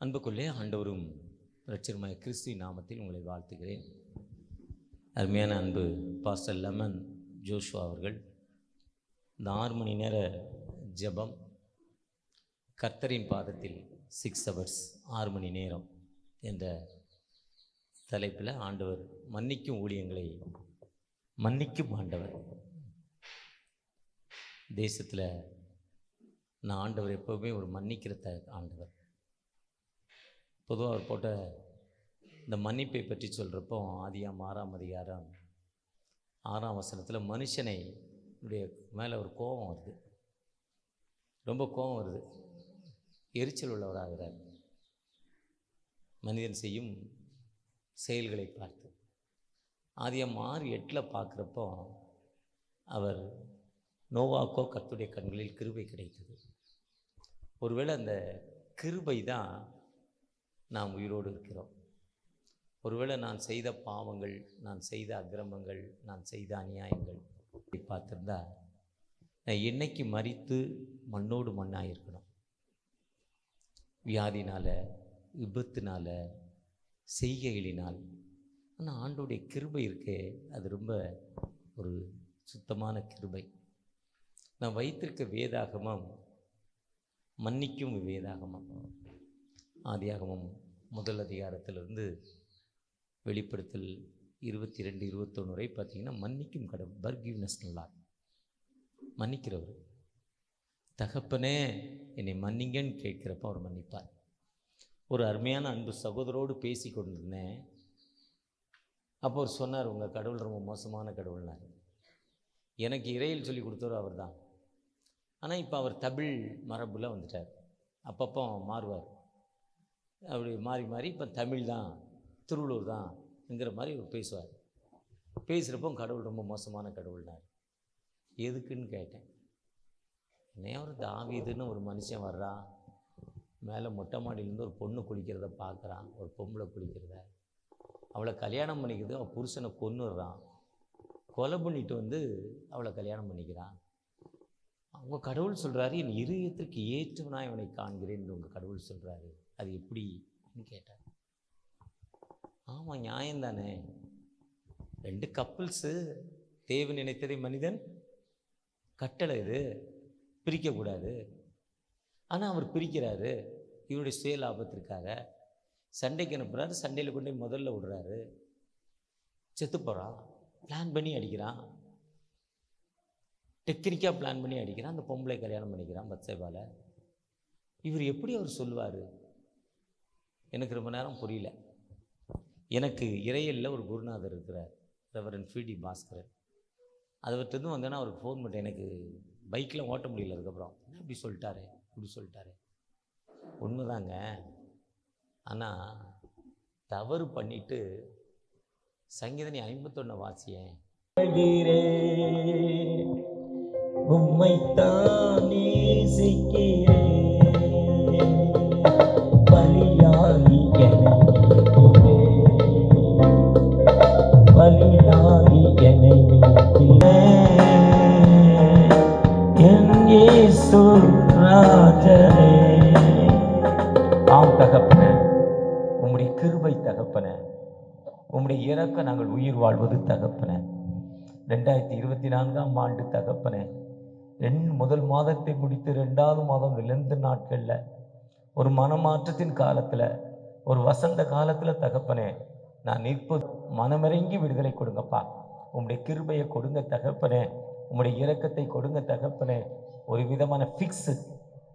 அன்புக்குள்ளே ஆண்டவரும் இரட்சகருமாகிய கிறிஸ்துவின் நாமத்தில் உங்களை வாழ்த்துகிறேன். அருமையான அன்பு பாஸ்டர் லெமன் ஜோஷுவா அவர்கள் இந்த 6 மணி நேர ஜெபம், கர்த்தரின் பாதத்தில் 6 hours 6 மணி நேரம் என்ற தலைப்பில் ஆண்டவர் மன்னிக்கும் ஊழியங்களை மன்னிக்கும் ஆண்டவர். தேசத்தில் நான் ஆண்டவர் எப்போவுமே ஒரு மன்னிக்கிற ஆண்டவர். பொதுவாக அவர் போட்ட இந்த மன்னிப்பை பற்றி சொல்கிறப்போ ஆதியாம் 6ஆம் அதிகாரம் 6ஆம் வசனத்தில் மனுஷனை மேலே ஒரு கோபம் வருது, ரொம்ப கோபம் வருது, எரிச்சல் உள்ளவராகிறார் மனிதன் செய்யும் செயல்களை பார்த்து. ஆதியாம் 6:8 பார்க்குறப்போ அவர் நோவாக்கோ கர்த்தருடைய கண்களில் கிருபை கிடைத்தது. ஒருவேளை அந்த கிருபை தான் நாம் உயிரோடு இருக்கிறோம். ஒருவேளை நான் செய்த பாவங்கள், நான் செய்த அக்கிரமங்கள், நான் செய்த அநியாயங்கள் பார்த்துருந்தா நான் என்னைக்கு மரித்து மண்ணோடு மண்ணாக இருக்கணும். வியாதினால், விபத்தினால், செய்கைகளினால். ஆனால் ஆண்டோடைய கிருபை இருக்கே, அது ரொம்ப ஒரு சுத்தமான கிருபை. நான் வைத்திருக்க வேதாகமம் மன்னிக்கும் வேதாகமம். ஆதியாகமம் 1 அதிகாரத்திலிருந்து வெளிப்படுத்தல் 22-21 வரை பார்த்தீங்கன்னா மன்னிக்கும் கடவுள், பர்கிவ்னஸ் லார்ட், மன்னிக்கிறவர். தகப்பனே என்னை மன்னிங்கன்னு கேட்குறப்ப அவர் மன்னிப்பார். ஒரு அருமையான அன்பு சகோதரோடு பேசி கொண்டிருந்தேன். அப்போ அவர் சொன்னார், உங்கள் கடவுள் ரொம்ப மோசமான கடவுள்னார். எனக்கு இறையில் சொல்லி கொடுத்தவர் அவர் தான். ஆனால் இப்போ அவர் தமிழ் மரபுல வந்துட்டார். அப்பப்போ மாறுவார், அப்படி மாறி மாறி இப்போ தமிழ் தான், திருவள்ளூர் தான்ங்கிற மாதிரி அவர் பேசுவார். பேசுகிறப்போ கடவுள் ரொம்ப மோசமான கடவுள்னார். எதுக்குன்னு கேட்டேன். என்னையா ஒரு தாவீதுன்னு ஒரு மனுஷன் வர்றான், மேலே மொட்டை மாடியிலேருந்து ஒரு பொண்ணு குளிக்கிறத பார்க்குறான், ஒரு பொம்பளை குளிக்கிறத, அவளை கல்யாணம் பண்ணிக்கிறது, அவள் புருஷனை கொன்னுடுறான், கொலை பண்ணிட்டு வந்து அவளை கல்யாணம் பண்ணிக்கிறான். அவங்க கடவுள் சொல்கிறாரு, என் இருதயத்திற்கு ஏற்றவனா இவனை காண்கிறேன்னு உங்கள் கடவுள் சொல்கிறாரு, அது எப்படின்னு கேட்டார். ஆமாம், நியாயம்தானே. 2 கப்புள்ஸு, தேவன் நினைத்ததை மனிதன் கட்டளை, இது பிரிக்கக்கூடாது. ஆனால் அவர் பிரிக்கிறாரு, இவருடைய சுய லாபத்திற்காக. சண்டைக்கு அனுப்புகிறாரு, சண்டையில் கொண்டு போய் முதல்ல விடுறாரு, செத்து போகிறான். பிளான் பண்ணி அடிக்கிறான், டெக்னிக்காக பிளான் பண்ணி அடிக்கிறான். அந்த பொம்பளை கல்யாணம் பண்ணிக்கிறான் பத்சேபால. இவர் எப்படி அவர் சொல்லுவார்? எனக்கு ரொம்ப நேரம் புரியல. எனக்கு இறையலில் ஒரு குருநாதர் இருக்கிறார், ரெவரண்ட் FD பாஸ்கரன். அவர்கிட்ட வந்தேன்னா அவருக்கு ஃபோன் பண்ணிட்டேன், எனக்கு பைக்கில் ஓட்ட முடியல. அதுக்கப்புறம் என்ன இப்படி சொல்லிட்டாரு, இப்படி சொல்லிட்டாரு. உண்மைதாங்க, ஆனால் தவறு பண்ணிவிட்டு சங்கீதனை 51 வாசியேன். உம்மைத்தான் நேசிக்கிறேன், பலியாகி பலியாகி என்னை என் இயேசு ராஜனே. ஆம் தகப்பனே, உம்முடைய கிருபை தகப்பனே, உம்முடைய இரக்கம் நாங்கள் உயிர் வாழ்வது தகப்பனே. 2024ஆம் ஆண்டு தகப்பனே, முதல் மாதத்தை முடித்து 2வது மாதம் விழுந்த நாட்களில், ஒரு மனமாற்றத்தின் காலத்தில், ஒரு வசந்த காலத்தில் தகப்பனே, நான் நிற்பது மனமிறங்கி விடுதலை கொடுங்கப்பா. உம்முடைய கிருபையை கொடுங்க தகப்பனே, உம்முடைய இரக்கத்தை கொடுங்க தகப்பனே. ஒரு விதமான ஃபிக்ஸு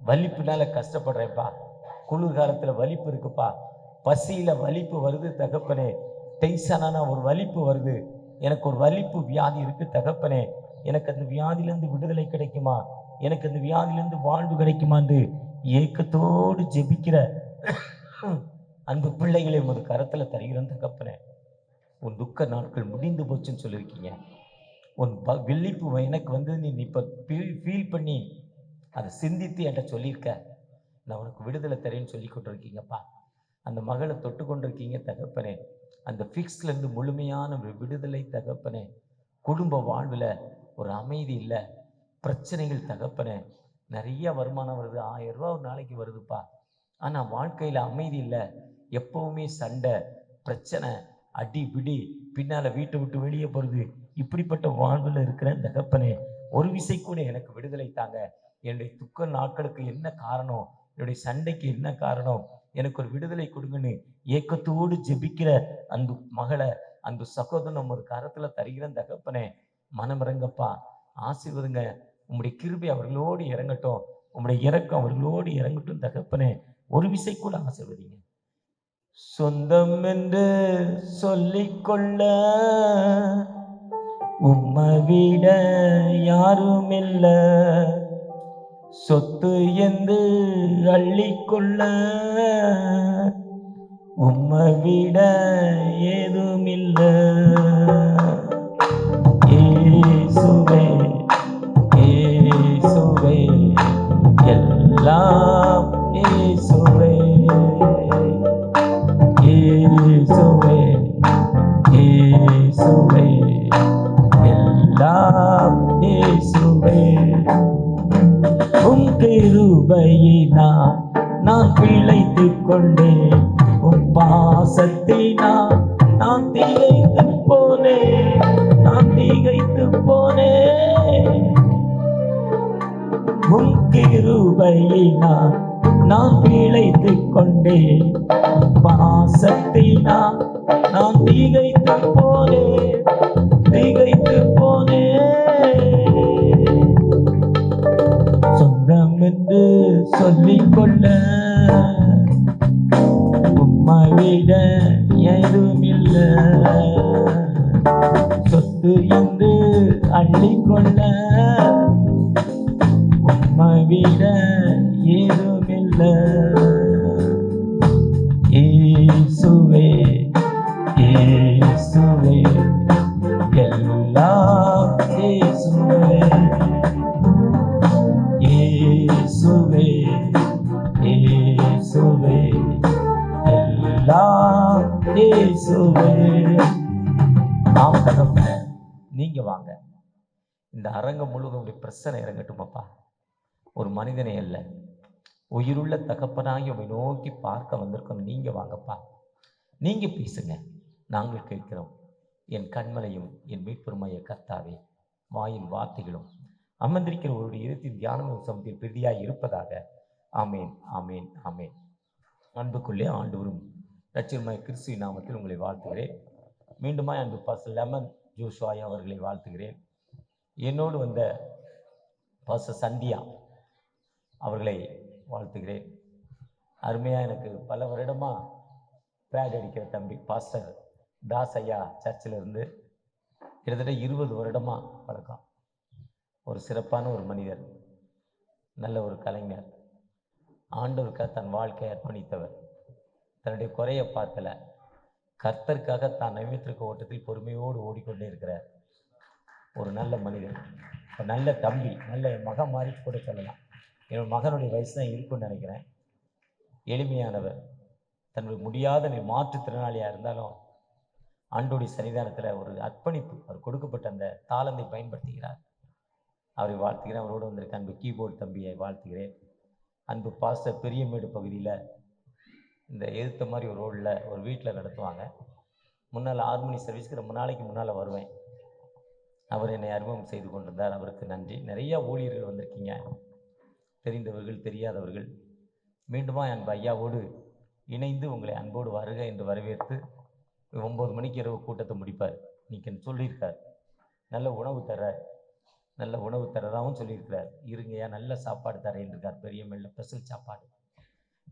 வலிப்புனால கஷ்டப்படுறேன்ப்பா. குளிர்காலத்தில் வலிப்பு இருக்குப்பா, பசியில் வலிப்பு வருது தகப்பனே, டென்ஷனான ஒரு வலிப்பு வருது, எனக்கு ஒரு வலிப்பு வியாதி இருக்குது தகப்பனே. எனக்கு அந்த வியாதியிலேருந்து விடுதலை கிடைக்குமா, எனக்கு அந்த வியாதியிலேருந்து வாழ்வு கிடைக்குமான்னு ஏக்கத்தோடு ஜெபிக்கிற அன்பு பிள்ளைகளை உமது கரத்தில் தருகிறேன் தகப்பனே. உன் துக்க நாட்கள் முடிந்து போச்சுன்னு சொல்லியிருக்கீங்க. உன் விழிப்பு எனக்கு நீ இப்போ ஃபீல் பண்ணி அதை சிந்தித்து என்கிட்ட சொல்லியிருக்க. நான் உனக்கு விடுதலை தரேன்னு சொல்லி கொண்டிருக்கீங்கப்பா. அந்த மகளை தொட்டு கொண்டிருக்கீங்க தகப்பனே. அந்த ஃபிக்ஸ்லேருந்து முழுமையான விடுதலை தகப்பனே. குடும்ப வாழ்வில் ஒரு அமைதி இல்லை, பிரச்சனைகள் தகப்பனே. நிறைய வருமானம் வருது, 1000 ரூபா ஒரு நாளைக்கு வருதுப்பா. ஆனால் வாழ்க்கையில் அமைதி இல்லை, எப்பவுமே சண்டை, பிரச்சனை, அடி பிடி, பின்னால் வீட்டை விட்டு வெளியே போகிறது. இப்படிப்பட்ட வாழ்வில் இருக்கிற தகப்பனே, ஒரு விசை கூட எனக்கு விடுதலை தாங்க. என்னுடைய துக்க நாட்களுக்கு என்ன காரணம், என்னுடைய சண்டைக்கு என்ன காரணம், எனக்கு ஒரு விடுதலை கொடுங்கன்னு ஏக்கத்தோடு ஜெபிக்கிற அன்பு மகளை, அன்பு சகோதரன் ஒரு கரத்தில் தருகிற தகப்பனே, மனமிறங்கப்பா, ஆசீர்வதுங்க. உம்முடைய கிருபை அவர்களோடு இறங்கட்டும், உம்முடைய இரக்கம் அவர்களோடு இறங்கட்டும் தகப்பனே. ஒரு விசை கூட ஆசீர்வதிங்க. சொந்தம் என்று சொல்லிக்கொள்ள உம்மை விட யாரும் இல்ல, சொத்து என்று அள்ளிக்கொள்ள உம்மை விட ஏதும் இல்ல. இயேசுவே இயேசுவே எல்லாம் இயேசுவே இயேசுவே இயேசுவே எல்லாம் இயேசுவே. உம் கிருபையினால் நான் பிழைத்துக் கொண்டேன், உம் பாசத்தினால் நான் திகைத்து போனேன், நான் திகைத்து போனேன். உம் கிருபையினால் நான் பிழைத்துக் கொண்டேன், பாசத்தினால் நான் திகைத்து போனேன், திகைத்து போனேன். சொந்தம் என்று சொல்லிக்கொள்ள உம்மை விட எதுவும் இல்ல, சொத்து என்று அள்ளிக்கொள்ள உம்மை விட ஏதும் இல்ல. இயேசுவே இயேசுவே எல்லாம் இயேசுவே இயேசுவே இயேசுவே எல்லாம் இயேசுவே. நாம் தகப்பனே, நீங்க வாங்க, இந்த அரங்கம் முழுவதும் பிரச்சனை இறங்கட்டுமாப்பா. ஒரு மனிதனை அல்ல, உயிருள்ள தகப்பனாகி உங்களை நோக்கி பார்க்க வந்திருக்கோம். நீங்க வாங்கப்பா, நீங்க பேசுங்க, நாங்கள் கேட்கிறோம். என் கண்மலையும் என் மீட்பெருமாய கர்த்தாவே, வாயின் வார்த்தைகளும் அமர்ந்திருக்கிற ஒரு இருத்தின் தியானமும் சமத்தில் பிரதியாய் இருப்பதாக. ஆமேன் ஆமேன் ஆமேன். அன்புக்குள்ளே ஆண்டவரும் இரட்சகருமாய கிறிஸ்துவின் நாமத்தில் உங்களை வாழ்த்துகிறேன். மீண்டுமாய் அன்பு பாஸ்டர் லெமன் ஜோஷுவா அவர்களை வாழ்த்துகிறேன். என்னோடு வந்த பாஸ்டர் சந்தியா அவர்களை வாழ்த்துகிறேன். அருமையாக எனக்கு பல வருடமாக பேட் அடிக்கிற தம்பி பாஸ்டர் தாஸ் ஐயா சர்ச்சில் இருந்து கிட்டத்தட்ட 20 வருடமாக பழக்கம். ஒரு சிறப்பான ஒரு மனிதர், நல்ல ஒரு கலைஞர், ஆண்டவருக்காக தன் வாழ்க்கையை அர்ப்பணித்தவர், தன்னுடைய குறையை பார்க்கல, கர்த்தருக்காக தான் நைவேத்திருக்க ஓட்டத்தில் பொறுமையோடு ஓடிக்கொண்டே இருக்கிறார். ஒரு நல்ல மனிதர், ஒரு நல்ல தம்பி, நல்ல மகன் மாதிரி கூட சொல்லலாம். என்னோட மகனுடைய வயசு தான் இருக்குன்னு நினைக்கிறேன். எளிமையானவர், தன்னுடைய முடியாத மாற்றுத்திறனாளியாக இருந்தாலும் ஆண்டோடைய சன்னிதானத்தில் ஒரு அர்ப்பணிப்பு, அவர் கொடுக்கப்பட்ட அந்த தாளந்தை பயன்படுத்துகிறார். அவரை வாழ்த்துகிறேன். அவரோடு வந்திருக்க அன்பு கீபோர்டு தம்பியை வாழ்த்துகிறேன். அன்பு பாஸ்டர் பெரியமேடு பகுதியில் இந்த எதிர்த்த மாதிரி ஒரு ரோடில் ஒரு வீட்டில் நடத்துவாங்க. முன்னால் 6 மணி சர்வீஸ்க்கு ரொம்ப நாளைக்கு முன்னால் வருவேன். அவர் என்னை அறிமுகம் செய்து கொண்டிருந்தார். அவருக்கு நன்றி. நிறையா ஊழியர்கள் வந்திருக்கீங்க, தெரிந்தவர்கள் தெரியாதவர்கள். மீண்டுமா அன்பு ஐயாவோடு இணைந்து உங்களை அன்போடு வருக என்று வரவேற்று 9 மணிக்கு இரவு கூட்டத்தை முடிப்பார். இன்னைக்கு சொல்லியிருக்கார், நல்ல உணவு தரதாகவும் சொல்லியிருக்கிறார். இருங்கய்யா, நல்ல சாப்பாடு தரேன் இருக்கார். பெரியமேல ஸ்பெஷல் சாப்பாடு.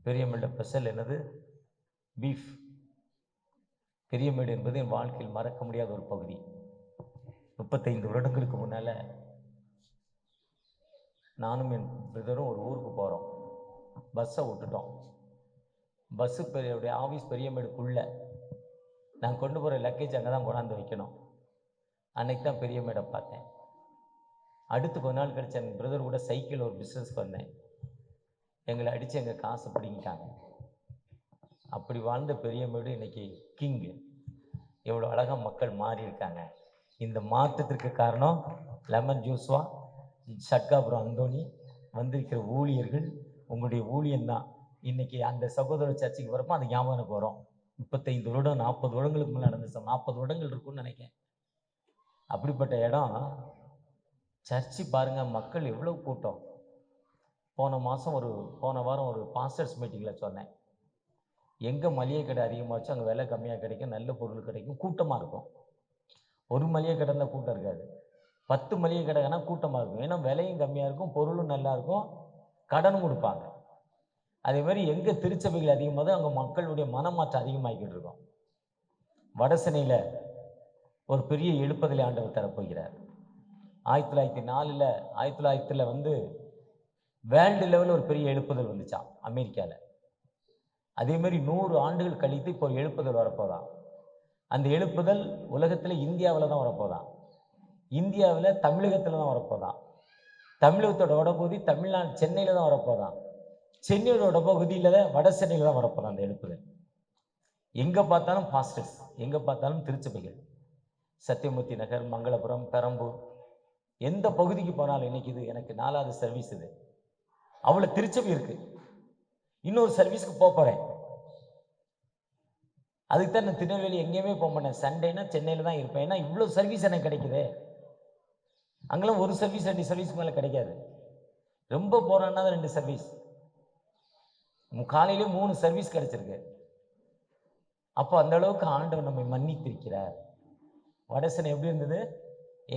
பெரியமேல ஸ்பெஷல் என்னது? பீஃப். பெரியமேடு என்பது என் வாழ்க்கையில் மறக்க முடியாத ஒரு பகுதி. 35 வருடங்களுக்கு முன்னால் நானும் என் பிரதரும் ஒரு ஊருக்கு போகிறோம். பஸ்ஸை விட்டுட்டோம். பஸ்ஸு பெரிய ஆஃபீஸ் பெரியமேடுக்குள்ளே, நான் கொண்டு போகிற லக்கேஜ் அங்கே தான் கொண்டாந்து வைக்கணும். அன்னைக்கு தான் பெரியமேடை பார்த்தேன். அடுத்து கொஞ்ச நாள் கழிச்சு என் பிரதர் கூட சைக்கிள் ஒரு பிஸ்னஸ்க்கு வந்தேன். எங்களை அடித்து எங்கள் காசை பிடிங்கிட்டாங்க. அப்படி வாழ்ந்த பெரியமேடு இன்னைக்கு கிங்கு. எவ்வளோ அழகாக மக்கள் மாறி இருக்காங்க. இந்த மாற்றத்திற்கு காரணம் லெமன் ஜோஷுவா, சட்காபுரம் அந்தோணி, வந்திருக்கிற ஊழியர்கள், உங்களுடைய ஊழியந்தான். இன்னைக்கு அந்த சகோதர சர்ச்சுக்கு வரப்போ அந்த ஞாபகம் எனக்கு வரும். 35 வருடம் 40 வருடங்களுக்கு முன்னாடி நடந்த 40 வருடங்கள் இருக்கும்னு நினைக்கிறேன். அப்படிப்பட்ட இடம் சர்ச்சு பாருங்க, மக்கள் எவ்வளவு கூட்டம். போன வாரம் ஒரு பாஸ்டர்ஸ் மீட்டிங்கில் சொன்னேன், எங்கே மளிகை கடை அதிகமாகச்சோ அங்கே விலை கம்மியாக கிடைக்கும், நல்ல பொருள் கிடைக்கும், கூட்டமாக இருக்கும். ஒரு மளிகை கடை இருந்தால் கூட்டம் இருக்காது. 10 மளிகை கடைனா கூட்டமாக இருக்கும். ஏன்னா விலையும் கம்மியாக இருக்கும், பொருளும் நல்லா இருக்கும், கடனும் கொடுப்பாங்க. அதே மாதிரி எங்கே திருச்சபைகள் அதிகமாக அங்கே மக்களுடைய மனமாற்றம் அதிகமாகிக்கிட்டு இருக்கும். வடசென்னையில் ஒரு பெரிய எழுப்புதலை ஆண்டவர் தரப்போகிறார். 1904 வந்து வேர்ல்டு லெவலில் ஒரு பெரிய எழுப்புதல் வந்துச்சான் அமெரிக்காவில். அதே மாதிரி 100 ஆண்டுகள் கழித்து இப்போ ஒரு எழுப்புதல் வரப்போதான். அந்த எழுப்புதல் உலகத்தில் இந்தியாவில் தான் வரப்போதான். இந்தியாவில் தமிழகத்தில் தான் வரப்போதான். தமிழகத்தோட வடபகுதி தமிழ்நாடு சென்னையில் தான் வரப்போதான். சென்னையோட வடபகுதியில் தான் வட சென்னையில் தான் வரப்போதான் அந்த எழுப்புதல். எங்கே பார்த்தாலும் பாஸ்டர்ஸ், எங்கே பார்த்தாலும் திருச்சபைகள். சத்தியமூர்த்தி நகர், மங்களபுரம், பெரம்பூர், எந்த பகுதிக்கு போனாலும் இன்னைக்கு இது எனக்கு 4வது சர்வீஸ். இது அவ்வளோ திருச்சபை இருக்கு. இன்னொரு சர்வீஸ்க்கு போகிறேன். அதுக்கு தான் நான் திருநெல்வேலி எங்கேயுமே போக மாட்டேன். சண்டேனா சென்னையில் தான் இருப்பேன். ஏன்னா இவ்வளோ சர்வீஸ் எனக்கு கிடைக்குது. அங்கெல்லாம் ஒரு சர்வீஸ் 2 சர்வீஸ் மேலே கிடைக்காது. ரொம்ப போகிறேன்னா தான் 2 சர்வீஸ். காலையிலே 3 சர்வீஸ் கிடைச்சிருக்கு. அப்போ அந்த அளவுக்கு ஆண்டவர் நம்மை மன்னித்திருக்கிறார். வடசென்னை எப்படி இருந்தது?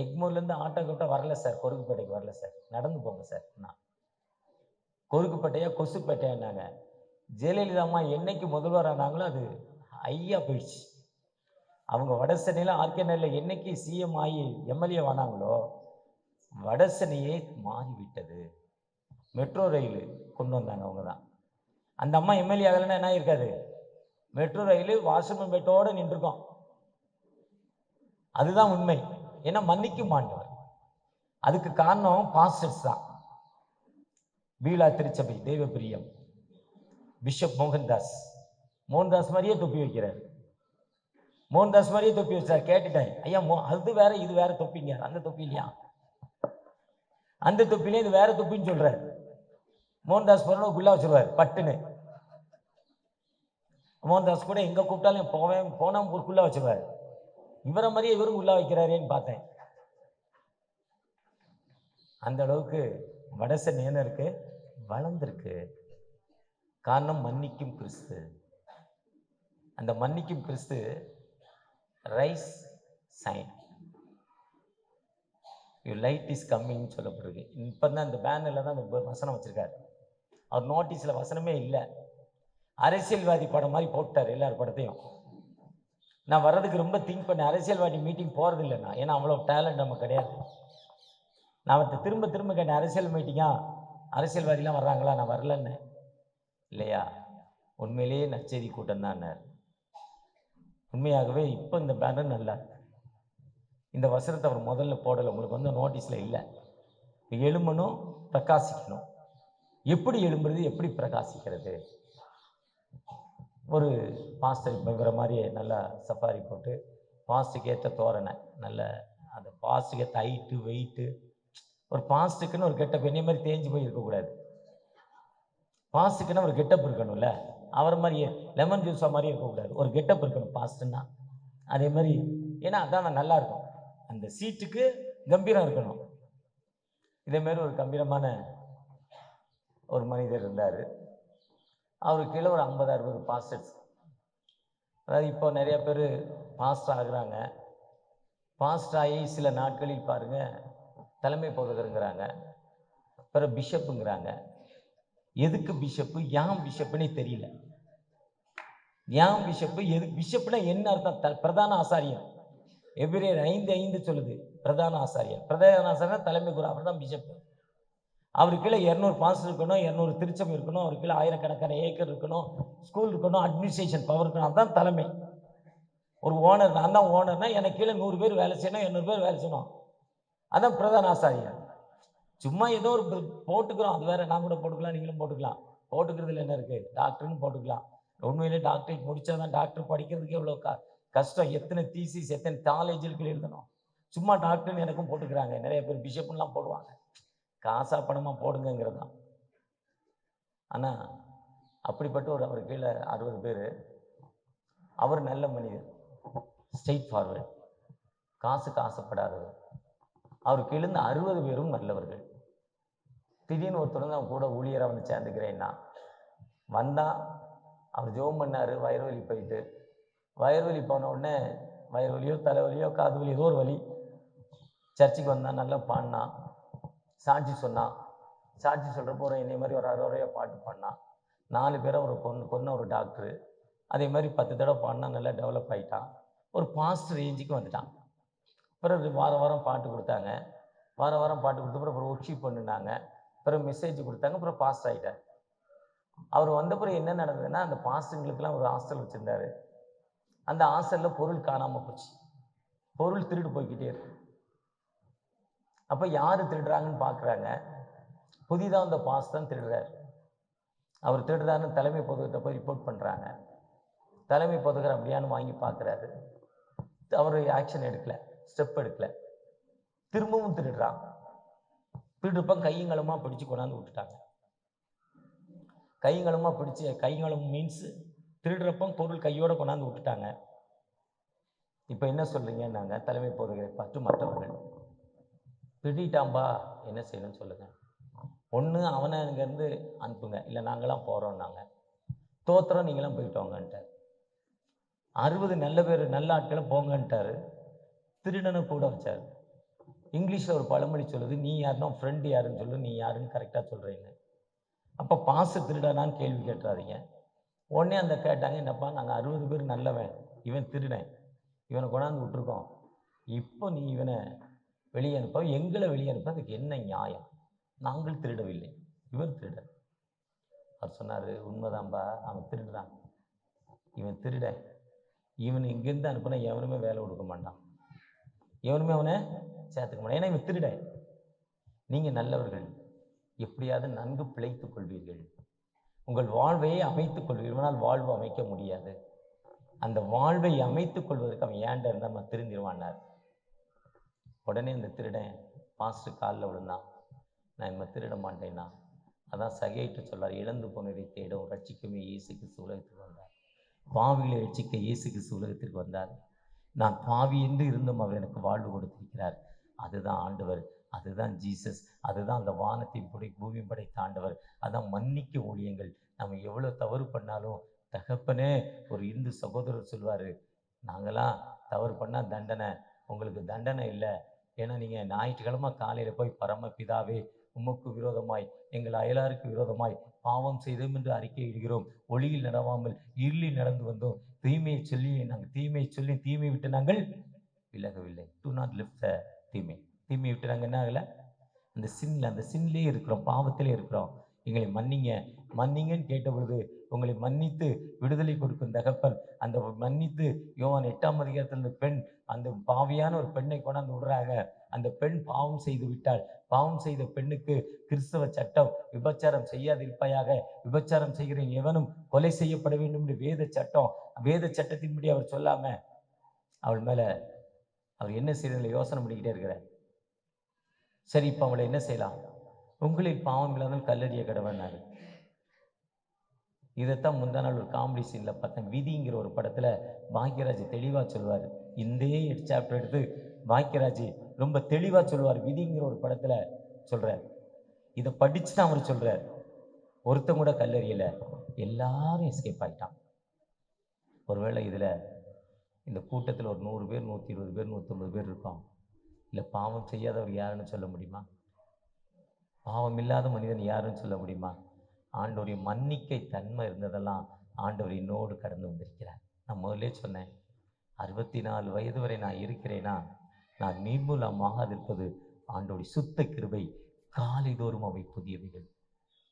எக்மூர்லேருந்து ஆட்டோ கூப்பிட்டா வரல சார், கொருக்குப்பேட்டைக்கு வரல சார், நடந்து போங்க சார். நான் கொருக்குப்பேட்டையா கொசுப்பேட்டையானாங்க. ஜெயலலிதா அம்மா என்னைக்கு முதல்வர் ஆனாங்களோ அது ஐயா போயிடுச்சு. அவங்க வடசென்னையில் ஆர்கேனரில் என்னைக்கு சிஎம் ஆகி எம்எல்ஏ ஆனாங்களோ வடசென்னையே மாறிவிட்டது. மெட்ரோ ரயில் கொண்டு வந்தாங்க அவங்க தான். அந்த அம்மா எம்எல்ஏ ஆகலைன்னா என்ன இருக்காது? மெட்ரோ ரயில் வாஷ்ரூம் பெட்டோடு நின்றுருக்கோம். அதுதான் உண்மை. ஏன்னா மன்னிக்க மாட்டவர். அதுக்கு காரணம் பாஸ்டர்ஸ் தான். பீலா திருச்சபை தெய்வப்பிரியம் பிஷப் மோகன்தாஸ் மாதிரியே தொப்பி வைக்கிறார். மோகன்தாஸ் மாதிரியே தொப்பி வச்சார். கேட்டுட்டேன், ஐயா அது வேற இது வேற தொப்பிங்க. அந்த தொப்பி இல்லையா? அந்த தொப்பிலே இது வேற தொப்பின்னு சொல்றாரு. மோகன்தாஸ் போறோம் குள்ளா வச்சிருவார் பட்டுன்னு. மோகன்தாஸ் கூட எங்க கூப்பிட்டாலும் போனா ஒரு குள்ளா வச்சிருவார். இவரை மாதிரியே இவரும் குள்ளா வைக்கிறாரேன்னு பார்த்தேன். அந்த அளவுக்கு வடசென்னை என்ன இருக்கு? வளர்ந்துருக்கு. காரணம் மன்னிக்கும் கிறிஸ்து. அந்த மன்னிக்கும் கிறிஸ்து rise shine you light is coming சொல்லப்படுது. இப்போ தான் அந்த பேனரில் தான் அந்த வசனம் வச்சிருக்காரு. அவர் நோட்டீஸில் வசனமே இல்லை. அரசியல்வாதி படம் மாதிரி போட்டார் எல்லார் படத்தையும். நான் வர்றதுக்கு ரொம்ப திங்க் பண்ணேன். அரசியல்வாதி மீட்டிங் போகிறது இல்லைண்ணா, ஏன்னா அவ்வளோ டேலண்ட் நம்ம கிடையாது. நான் அவர்கிட்ட திரும்ப கேட்டேன், அரசியல் மீட்டிங்கா, அரசியல்வாதிலாம் வர்றாங்களா? நான் வரலன்னு. இல்லையா, உண்மையிலேயே நற்செய்தி கூட்டம் தான். உண்மையாகவே இப்போ இந்த பேனர் நல்லா இருக்கு. இந்த வசனத்தை அவர் முதல்ல போடலை, உங்களுக்கு வந்து நோட்டீஸில் இல்லை. எழும்பணும், பிரகாசிக்கணும். எப்படி எழும்புறது, எப்படி பிரகாசிக்கிறது? ஒரு பாஸ்டர் இப்போ இவர மாதிரியே நல்லா சஃபாரி போட்டு பாஸ்டுக்கு ஏற்ற தோரணை, நல்ல அந்த பாஸ்டுக்கு ஏற்ற ஹைட்டு வெயிட்டு. ஒரு பாஸ்டுக்குன்னு ஒரு கெட்டப் என்னைய மாதிரி தேஞ்சு போய் இருக்கக்கூடாது. பாஸ்டுக்குன்னு ஒரு கெட்டப் இருக்கணும்ல. அவர் மாதிரியே லெமன் ஜூஸா மாதிரி இருக்கக்கூடாது. ஒரு கெட்டப் இருக்கணும் பாஸ்ட்டுன்னா. அதே மாதிரி, ஏன்னா அதான் நல்லா இருக்கும். அந்த சீட்டுக்கு கம்பீரம் இருக்கணும். இதேமாரி ஒரு கம்பீரமான ஒரு மனிதர் இருந்தார். அவருக்கு கீழே ஒரு 50-60 பாஸ்டர்ஸ். அதாவது இப்போ நிறைய பேர் பாஸ்டர் ஆகுறாங்க. பாஸ்டர் ஆகி சில நாட்களில் பாருங்க தலைமை போதகருங்கிறாங்க, பிறகு பிஷப்புங்கிறாங்க. எதுக்கு பிஷப்பு, ஏன் பிஷப்புன்னே தெரியல. ஏன் பிஷப்பு, எது பிஷப்னா என்ன அர்த்தம்? பிரதான ஆசாரியர். எபிரேயர் 5:5 சொல்லுது பிரதான ஆசாரியர். பிரதான ஆசாரியர் தலைமை குரு, அவர் தான் பிஷப்பு. அவருக்கு கீழே 200 பாஸ்டர் இருக்கணும், 200 திருச்சபை இருக்கணும், அவருக்கு கீழே ஆயிரக்கணக்கான ஏக்கர் இருக்கணும், ஸ்கூல் இருக்கணும், அட்மினிஸ்ட்ரேஷன் பவர் இருக்கணும். அதுதான் தலைமை. ஒரு ஓனர், நான் தான் ஓனர்னா எனக்கு கீழே 100 பேர் வேலை செய்யணும், 800 பேர் வேலை செய்யணும். அதான் பிரதான ஆசாரியர். சும்மா ஏதோ ஒரு போட்டுக்கிறோம், அது வேற. நான் கூட போட்டுக்கலாம், நீங்களும் போட்டுக்கலாம். போட்டுக்கிறதுல என்ன இருக்கு? டாக்டர்னு போட்டுக்கலாம். உண்மையிலே டாக்டரேட் முடிச்சாதான் டாக்டர் படிக்கிறதுக்கு எவ்வளோ கஷ்டம். எத்தனை தீசிஸ், எத்தனை காலேஜுக்கு எழுதணும். சும்மா டாக்டர்னு எனக்கும் போட்டுக்கிறாங்க. நிறைய பேர் பிஷப்லாம் போடுவாங்க. காசா பணமாக போடுங்கிறது தான். ஆனால் அப்படிப்பட்ட ஒரு அவர் கீழே 60 பேர். அவர் நல்ல மனிதர், ஸ்ட்ரெயிட் ஃபார்வர்ட், காசுக்கு ஆசைப்படாதவர். அவருக்கு எழுந்த 60 பேரும் நல்லவர்கள். திடீர்னு ஒருத்தர் வந்து அவன் கூட ஊழியராக வந்து சேர்ந்துக்கிறேன்னா வந்தான். அவர் ஜெபம் பண்ணார், வயிறு வலி போயிட்டு. வயிறு வலி போன உடனே வயிறு வலியோ தலைவலியோ காது வலி ஏதோ ஒரு வலி. சர்ச்சுக்கு வந்தான், நல்லா பாடினான், சாட்சி சொன்னான். சாட்சி சொல்கிறப்போ ஒரு என்னை மாதிரி ஒரு அரையா பாட்டு பாடினான். 4 பேரை ஒரு கொன்ன ஒரு டாக்டரு. அதே மாதிரி 10 தடவை பாடினா, நல்லா டெவலப் ஆகிட்டான். ஒரு பாஸ்டர் ரேஞ்சுக்கு வந்துட்டான். பிறகு வாரம் வாரம் பாட்டு கொடுத்தாங்க. வாரம் வாரம் பாட்டு கொடுத்த அப்புறம் ஒர்க்ஷிப் பண்ணினாங்க. பிறகு மெசேஜ் கொடுத்தாங்க. அப்புறம் பாஸ்டர் ஆகிட்டார். அவர் வந்த பிறகு என்ன நடந்ததுன்னா, அந்த பாஸ்டருங்களுக்கெல்லாம் ஒரு ஹாஸ்டல் வச்சுருந்தாரு. அந்த ஹாஸ்டலில் பொருள் காணாமல் போச்சு. பொருள் திருடு போய்கிட்டே இருக்கு. அப்போ யார் திருடுறாங்கன்னு பார்க்குறாங்க. புதிதாக அந்த பாஸ்டர் திருடுறார். அவர் திருடுறாருன்னு தலைமை பொதுகிட்ட போய் ரிப்போர்ட் பண்ணுறாங்க. தலைமை பொதுகர் அப்படியான்னு வாங்கி பார்க்குறாரு. அவர் ஆக்ஷன் எடுக்கல, ஸ்டெப் எடுக்கல. திரும்பவும் திருடுறான். திருடுப்ப கையங்களமாக பிடிச்சு கொண்டாந்து விட்டுட்டாங்க. கையங்களமாக பிடிச்சி, கையங்களம் மீன்ஸ் திருடுறப்ப பொருள் கையோடு கொண்டாந்து விட்டுட்டாங்க. இப்போ என்ன சொல்கிறீங்கன்னாங்க தலைமை பொதுகரை பார்த்து மற்றவர்கள், திருடிட்டாம்பா என்ன செய்யணும்னு சொல்லுங்கள். ஒன்று அவனை அங்கேருந்து அனுப்புங்க, இல்லை நாங்களாம் போகிறோம்னாங்க. தோத்திரம் நீங்களாம் போயிட்டு வாங்கன்ட்டார். 60 நல்ல பேர் நல்ல ஆட்களை போங்கன்ட்டார். திருடனை கூட வச்சார். இங்கிலீஷில் ஒரு பழமொழி சொல்லுது, நீ யாருன்னா ஃப்ரெண்டு யாருன்னு சொல்லு, நீ யாருன்னு கரெக்டாக சொல்கிறீங்க. அப்போ பாச திருடானான்னு கேள்வி கேட்டுறாதீங்க. உடனே அந்த கேட்டாங்க, என்னப்பா நாங்கள் 60 பேர் நல்லவன், இவன் திருடன், இவனை கொண்டாந்து விட்டுருக்கோம், இப்போ நீ இவனை வெளியே அனுப்ப, எங்களை வெளியே அனுப்ப, அதுக்கு என்ன நியாயம்? நாங்கள் திருடவில்லை, இவர் திருடன். அவர் சொன்னார், உண்மைதான்பா, அவன் திருடுறான், இவன் திருடன், இவன் இங்கேருந்து அனுப்புனா எவனுமே வேலை கொடுக்க மாட்டான், எவனுமே அவனை சேர்த்துக்க மாட்டான், ஏன்னா இவன் திருடன். நீங்கள் நல்லவர்கள், எப்படியாவது நன்கு பிழைத்துக் கொள்வீர்கள், உங்கள் வாழ்வையை அமைத்துக் கொள்வீர்கள். ஆனால் வாழ்வு அமைக்க முடியாது. அந்த வாழ்வை அமைத்துக் கொள்வதற்கு அவன் ஏண்ட இருந்தால் நம்ம திருந்திடுவான்னார். உடனே அந்த திருடன் பாஸ்டர் காலில் விழுந்தான். நான் இனிமேல் திருட மாட்டேன்னா. அதான் சகையிட்டு சொல்றார், இழந்து போனதை தேடும் ரட்சிக்கவே இயேசு கிறிஸ்து உலகத்துக்கு வந்தார். பாவிகளை ரட்சிக்க இயேசு கிறிஸ்து உலகத்திற்கு வந்தார். நான் பாவி என்று இருந்தும் அவர் எனக்கு வாழ்வு கொடுத்திருக்கிறார். அதுதான் ஆண்டவர், அதுதான் ஜீசஸ், அதுதான் அந்த வானத்தின் பூமி படைத்த ஆண்டவர். அதான் மன்னிக்க ஊழியங்கள். நம்ம எவ்வளோ தவறு பண்ணாலும் தகப்பனே, ஒரு இந்து சகோதரர் சொல்வார், நாங்களாம் தவறு பண்ணால் தண்டனை, உங்களுக்கு தண்டனை இல்லை. ஏன்னா நீங்கள் ஞாயிற்றுக்கிழமை காலையில் போய் பரமபிதாவே உமக்கு விரோதமாய் எங்கள் அயலாருக்கு விரோதமாய் பாவம் செய்தோம் என்று அறிக்கை இடுகிறோம், ஒளியில் நடவாமல் இருளில் நடந்து வந்தோம், தீமையை சொல்லி நாங்கள் தீமையை விட்டு நாங்கள் விலகவில்லை. டு நாட் லிஃப்ட் த தீமையை விட்டு நாங்கள் என்ன ஆகலை, அந்த சின்லேயே இருக்கிறோம், பாவத்திலே இருக்கிறோம், எங்களை மன்னிங்கன்னு கேட்ட பொழுது உங்களை மன்னித்து விடுதலை கொடுக்கும் தகப்பன். அந்த மன்னித்து யோவான் 8ஆம் அதிகாரத்தில் பெண், அந்த பாவியான ஒரு பெண்ணை கொண்டாந்து விடுறாங்க. அந்த பெண் பாவம் செய்து விட்டாள். பாவம் செய்த பெண்ணுக்கு கிறிஸ்தவ சட்டம், விபச்சாரம் செய்யாதிருப்பாயாக, விபச்சாரம் செய்கிற எவனும் கொலை செய்யப்பட வேண்டும் என்று வேத சட்டத்தின்படி அவர் சொல்லாம அவள் மேல அவர் என்ன செய்யறதில்ல யோசனை பண்ணிக்கிட்டே இருக்கிறார். சரி, இப்போ அவளை என்ன செய்யலாம்? உங்களில் பாவம் இல்லாமல் கல்லறிய கடவனாரு. இதைத்தான் முந்தா நாள் ஒரு காமெடி சீனில் பார்த்தேன். விதிங்கிற ஒரு படத்தில் பாக்யராஜ் தெளிவாக சொல்லுவார். இந்த 8 சாப்டர் எடுத்து பாக்யராஜ் ரொம்ப தெளிவாக சொல்லுவார். விதிங்கிற ஒரு படத்தில் சொல்கிறார். இதை படித்து தான் அவர் சொல்கிறார், ஒருத்தன் கூட கல்லறியலை, எல்லாரும் எஸ்கேப் ஆகிட்டான். ஒருவேளை இதில் இந்த கூட்டத்தில் ஒரு 100 பேர், 120 பேர், 150 பேர் இருக்கோம். இல்லை பாவம் செய்யாதவர் யாருன்னு சொல்ல முடியுமா? பாவம் இல்லாத மனிதன் யாருன்னு சொல்ல முடியுமா? ஆண்டவருடைய மன்னிக்கை தன்மை இருந்ததெல்லாம் ஆண்டவர் என்னோடு கடந்து வந்திருக்கிறார். நான் முதல்ல சொன்னேன், 64 வயது வரை நான் இருக்கிறேன்னா நான் நிர்மூலமாக இருப்பது ஆண்டவருடைய சுத்த கிருபை. காலைதோறும் அவை புதியவைகள்.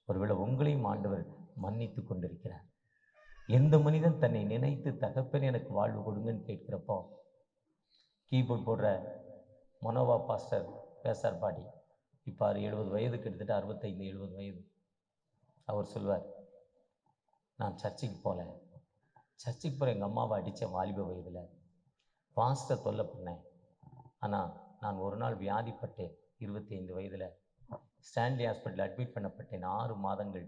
ஒருவேளை உங்களையும் ஆண்டவர் மன்னித்து கொண்டிருக்கிறார். எந்த மனிதன் தன்னை நினைத்து தகப்பன் எனக்கு வாழ்வு கொடுங்கன்னு கேட்கிறப்போ, கீபோர்ட் போடுற மனோவா பாஸ்டர் பேசார் பாடி, இப்போ 70 வயது, கிட்டத்தட்ட 65-70 வயது. அவர் சொல்வார், நான் சர்ச்சுக்கு போகிற எங்கள் அம்மாவை அடித்தேன் வாலிப வயதில், பாஸ்டர் தொல்லை பண்ணேன். ஆனால் நான் ஒரு நாள் வியாதிப்பட்டேன். 25 வயதில் ஸ்டான்லி ஹாஸ்பிட்டலில் அட்மிட் பண்ணப்பட்டேன். 6 மாதங்கள்,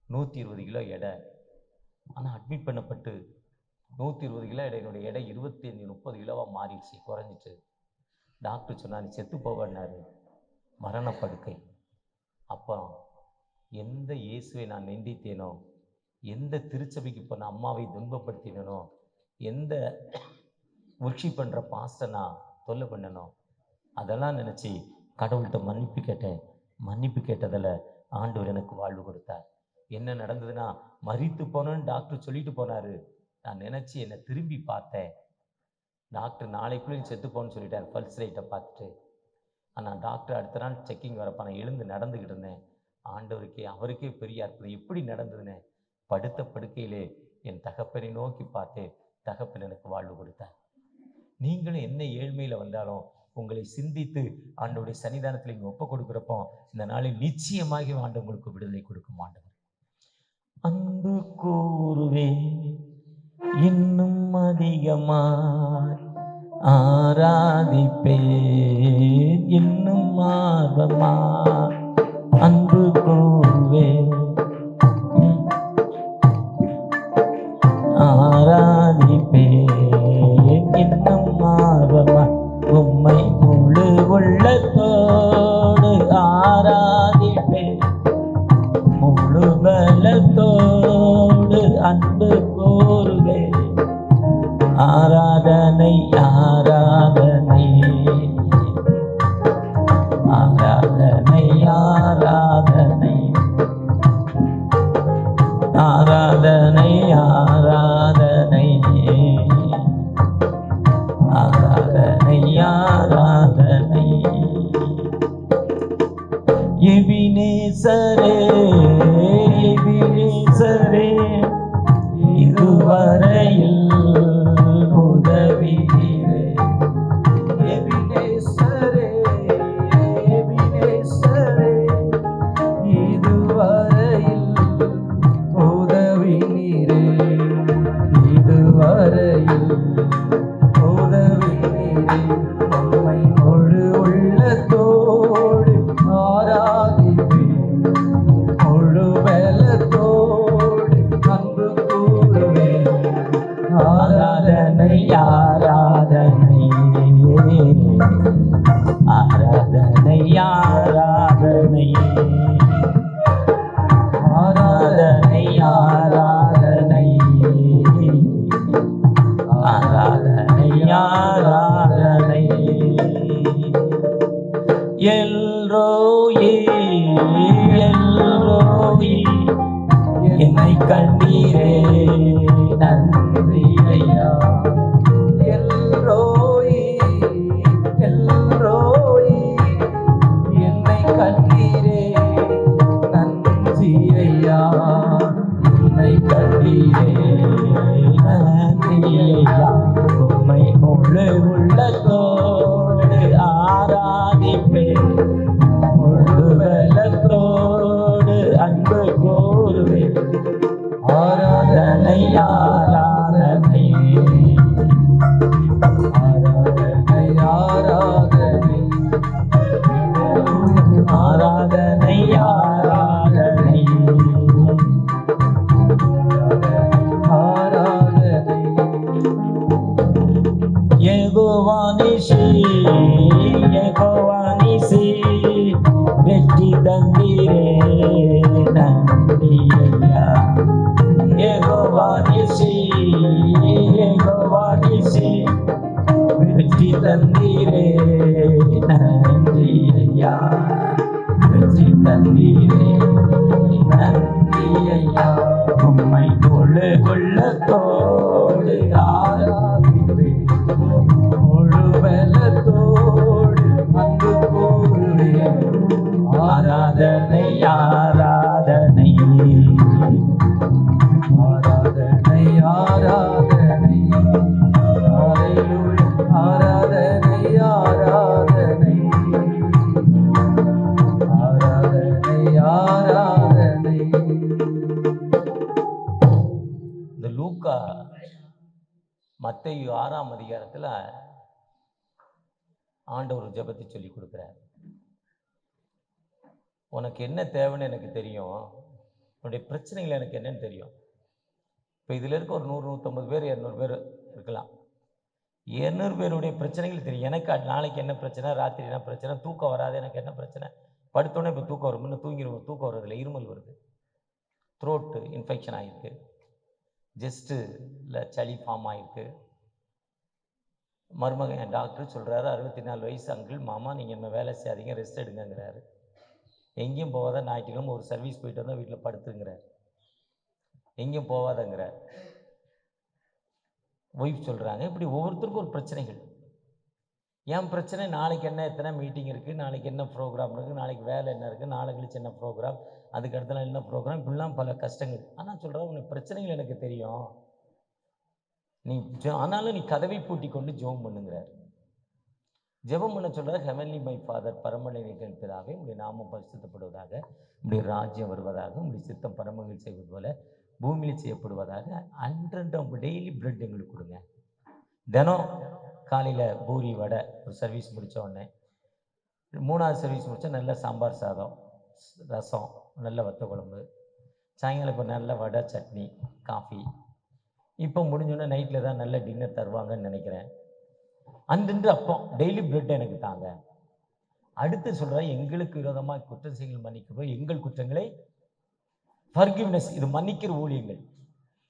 120 கிலோ எடை, ஆனால் அட்மிட் பண்ணப்பட்டு 120 கிலோ என்னுடைய எடை 25-30 கிலோவாக மாறிடுச்சு, குறைஞ்சிட்டு. டாக்டர் சொன்னார், நீ செத்து போவன்னாரு, மரணப்படுக்கை. அப்போ எந்த இயேசுவை நான் நிந்தித்தேனோ, எந்த திருச்சபைக்கு போன அம்மாவை துன்பப்படுத்தினோ, எந்த ஒர்ஷிப் பண்ணுற பாஸ்டர் நான் தொல்லை பண்ணனோ, அதெல்லாம் நினச்சி கடவுள்கிட்ட மன்னிப்பு கேட்டேன். மன்னிப்பு கேட்டதில் ஆண்டவர் எனக்கு வாழ்வு கொடுத்தார். என்ன நடந்ததுன்னா, மரித்து போனோன்னு டாக்டர் சொல்லிட்டு போனார். நான் நினச்சி என்னை திரும்பி பார்த்தேன். டாக்டர் நாளைக்குள்ளே செத்து போன்னு சொல்லிட்டார் பல்ஸ் ரேட்டை பார்த்துட்டு. ஆனால் டாக்டர் அடுத்த நாள் செக்கிங் வரப்போ நான் எழுந்து நடந்துக்கிட்டு இருந்தேன். அவருக்கே பெரிய அற்புதம். எப்படி நடந்ததுன்னு, படுத்த படுக்கையிலே என் தகப்பனை நோக்கி பார்த்தேன். தகப்பன் எனக்கு வாழ்வு கொடுத்தார். நீங்களும் என்ன ஏழ்மையில் வந்தாலும் உங்களை சிந்தித்து ஆண்டவருடைய சன்னிதானத்தில் இங்கே ஒப்பு கொடுக்குறப்போ இந்த நாளில் நிச்சயமாக ஆண்டவர் உங்களுக்கு விடுதலை கொடுக்கும். ஆண்டவர் அன்பு கூறுவே இன்னும் அதிகமாய் ஆராதிப்பேன் இன்னும் ஆர்வமா. அன்பு கூறுவே ஆராதிப்பேன் இன்னும் ஆர்வமா. உம்மை முழு உள்ளத்தோடு ஆராதிப்பேன் முழு பலத்தோடு. அன்பு கூறுவே ஆராதனை ஆராதனை ஆராதனை ஆராதனை ஆராதனை ஆராதனை ஆராதனை ஆராதனை. எபினேசரே எபினேசரே இதுவரையில் உதவினீரே. எபினேசரே எபினேசரே இதுவரையில் உதவினீரே. இதுவரையில் உதவினீரே. உம்மை முழு உள்ளத்தோடு ஆராதிப்பேன் முழு பலத்தோடு. அன்பு கூறுவே ஆராதனை ஆராதனை ஆராதனை ஆராதனை ஆராதனை ஆராதனை ஆராதனை ஆராதனை. எல்ரோயி எல்ரோயி என்னை கண்டீரே நன்றி ஐயா. எல்ரோயி எல்ரோயி என்னை கண்டீரே நன்றி ஐயா. என்னை கண்டீரே நன்றி ஐயா. உம்மை முழு உள்ளத்தோடு ஆராதிப்பேன் முழு பலத்தோடு. அன்பு கூறுவே ஆராதனை ஆராதனை ஆராதனை ஆராதனை ஆராதனை ஆராதனை ஆராதனை. யெகோவா நிசி யெகோவா நிசி வெற்றி தந்தீரே நன்றி ஐயா. யெகோவா நிசி யெகோவா நிசி வெற்றி தந்தீரே நன்றி ஐயா. வெற்றி தந்தீரே நன்றி ஐயா. உம்மை முழு உள்ளத்தோடு ஆராதிப்பேன் முழு பலத்தோடு. அன்பு கூறுவே ஆராதனை ஆராதனை ஆராதனை ஆராதனை ஆராதனை ஆராதனை ஆராதனை ஆராதனை. இந்த லூக்கா மத்தேயு 6ஆம் அதிகாரத்தில் ஆண்டவர் ஜெபத்தை சொல்லி கொடுக்குறார். உனக்கு என்ன தேவைன்னு எனக்கு தெரியும், உன்னுடைய பிரச்சனைகள் எனக்கு என்னன்னு தெரியும். இப்போ இதில் இருக்க ஒரு 100 150 பேர் 200 பேர் இருக்கலாம். 200 பேருடைய பிரச்சனைகள் தெரியும். எனக்கு நாளைக்கு என்ன பிரச்சனை, ராத்திரி என்ன பிரச்சனை, தூக்கம் வராது, எனக்கு என்ன பிரச்சனை, படுத்தோன்னே இப்போ தூக்கம் வரும், இன்னும் தூங்கிடுவோம், தூக்கம் வர்றதில்ல, இருமல் வருது, த்ரோட்டு இன்ஃபெக்ஷன் ஆகிருக்கு, ஜஸ்ட்டில் சளி ஃபார்ம் ஆகிருக்கு. மருமகன் என் டாக்டர் சொல்கிறாரு, 64 வயசு அங்கிள், மாமா நீங்கள் என்ன வேலை செய்யாதீங்க, ரெஸ்ட் எடுங்கங்கிறாரு. எங்கேயும் போகாத, ஞாயிற்றுக்கிழமை ஒரு சர்வீஸ் போயிட்டு வந்தால் வீட்டில் படுத்துங்கிறார். எங்கேயும் போகாதங்கிறார். ஒய்ஃப் சொல்கிறாங்க. இப்படி ஒவ்வொருத்தருக்கும் ஒரு பிரச்சனைகள். என் பிரச்சனை நாளைக்கு என்ன, எத்தனை மீட்டிங் இருக்குது, நாளைக்கு என்ன ப்ரோக்ராம் இருக்குது, நாளைக்கு வேலை என்ன இருக்குது, நாளை கழிச்சு என்ன ப்ரோக்ராம், அதுக்கு அடுத்த நாள் என்ன ப்ரோக்ராம், இப்படிலாம் பல கஷ்டங்கள். ஆனால் சொல்கிறேன், உனக்கு பிரச்சனைகள் எனக்கு தெரியும், நீ ஆனாலும் நீ கதவை பூட்டி கொண்டு ஜெபம் பண்ணுங்கிறார். ஜெபம் பண்ண சொல்கிறார். ஹெவன்லி மை ஃபாதர், பரமநிலையின் பிதாவே, உங்களுடைய நாமம் பரிசுத்தப்படுவதாக, உங்களுடைய ராஜ்யம் வருவதாக, உங்களுடைய சித்தம் பரமங்கள் செய்வது போல பூமியில் செய்யப்படுவதாக. அன்றன்று அவங்க டெய்லி பிரெட் எங்களுக்கு கொடுங்க. தினம் காலையில் பூரி வடை, ஒரு சர்வீஸ் முடித்த உடனே 3வது சர்வீஸ் முடித்தா நல்ல சாம்பார் சாதம், ரசம், நல்ல வத்த குழம்பு, சாயங்காலம் இப்போ நல்ல வடை, சட்னி, காஃபி. இப்போ முடிஞ்சோடனே நைட்டில் தான் நல்ல டின்னர் தருவாங்கன்னு நினைக்கிறேன். அன்று அப்போ டெய்லி பிரெட் எனக்கு தாங்க. அடுத்து சொல்கிற, எங்களுக்கு விரோதமாக குற்றம் செய்கள் மன்னிக்கிறோம், எங்கள் குற்றங்களை ஃபர்கிவ்னஸ், இது மன்னிக்கிற ஊழியங்கள்,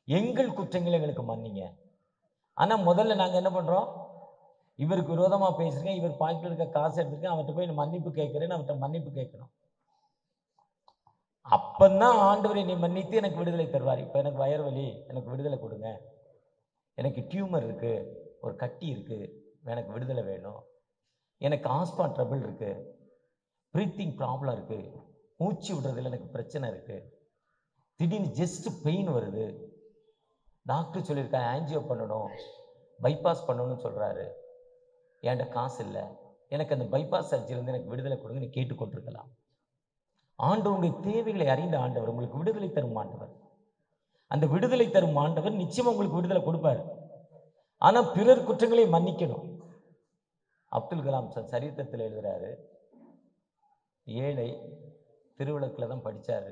எங்கள் குற்றங்களை எங்களுக்கு மன்னிங்க. ஆனால் முதல்ல நாங்கள் என்ன பண்ணுறோம், இவருக்கு விரோதமாக பேசுகிறேன், இவர் பாக்கெட்டில் இருக்க காசு எடுத்துருக்கேன், அவர்கிட்ட போய் மன்னிப்பு கேட்குறேன்னு அவர்கிட்ட மன்னிப்பு கேட்கணும். அப்பந்தான் ஆண்டவர் என்னை மன்னித்து எனக்கு விடுதலை தருவார். இப்போ எனக்கு வயிறு வலி, எனக்கு விடுதலை கொடுங்க, எனக்கு டியூமர் இருக்குது, ஒரு கட்டி இருக்குது, எனக்கு விடுதலை வேணும், எனக்கு ஆஸ்மா ட்ரபிள் இருக்குது, ப்ரீத்திங் ப்ராப்ளம் இருக்குது, மூச்சு விடுறதுல எனக்கு பிரச்சனை இருக்குது, திடீர்னு ஜஸ்ட் பெயின் வருது, டாக்டர் சொல்லியிருக்காங்க ஆன்ஜியோ பண்ணணும், பைபாஸ் பண்ணணும்னு சொல்கிறாரு, என்கிட்ட காசு இல்லை, எனக்கு அந்த பைபாஸ் சர்ஜரிலேருந்து எனக்கு விடுதலை கொடுங்கன்னு கேட்டுக்கொண்டிருக்கலாம். ஆண்டவர் உங்களுடைய தேவைகளை அறிந்த ஆண்டவர், உங்களுக்கு விடுதலை தரும் ஆண்டவர். அந்த விடுதலை தரும் ஆண்டவர் நிச்சயமாக உங்களுக்கு விடுதலை கொடுப்பார். ஆனால் பிறர் குற்றங்களை மன்னிக்கணும். அப்துல் கலாம் சரித்திரத்தில் எழுதுகிறாரு, ஏழை, திருவிளக்கில் தான் படித்தார்,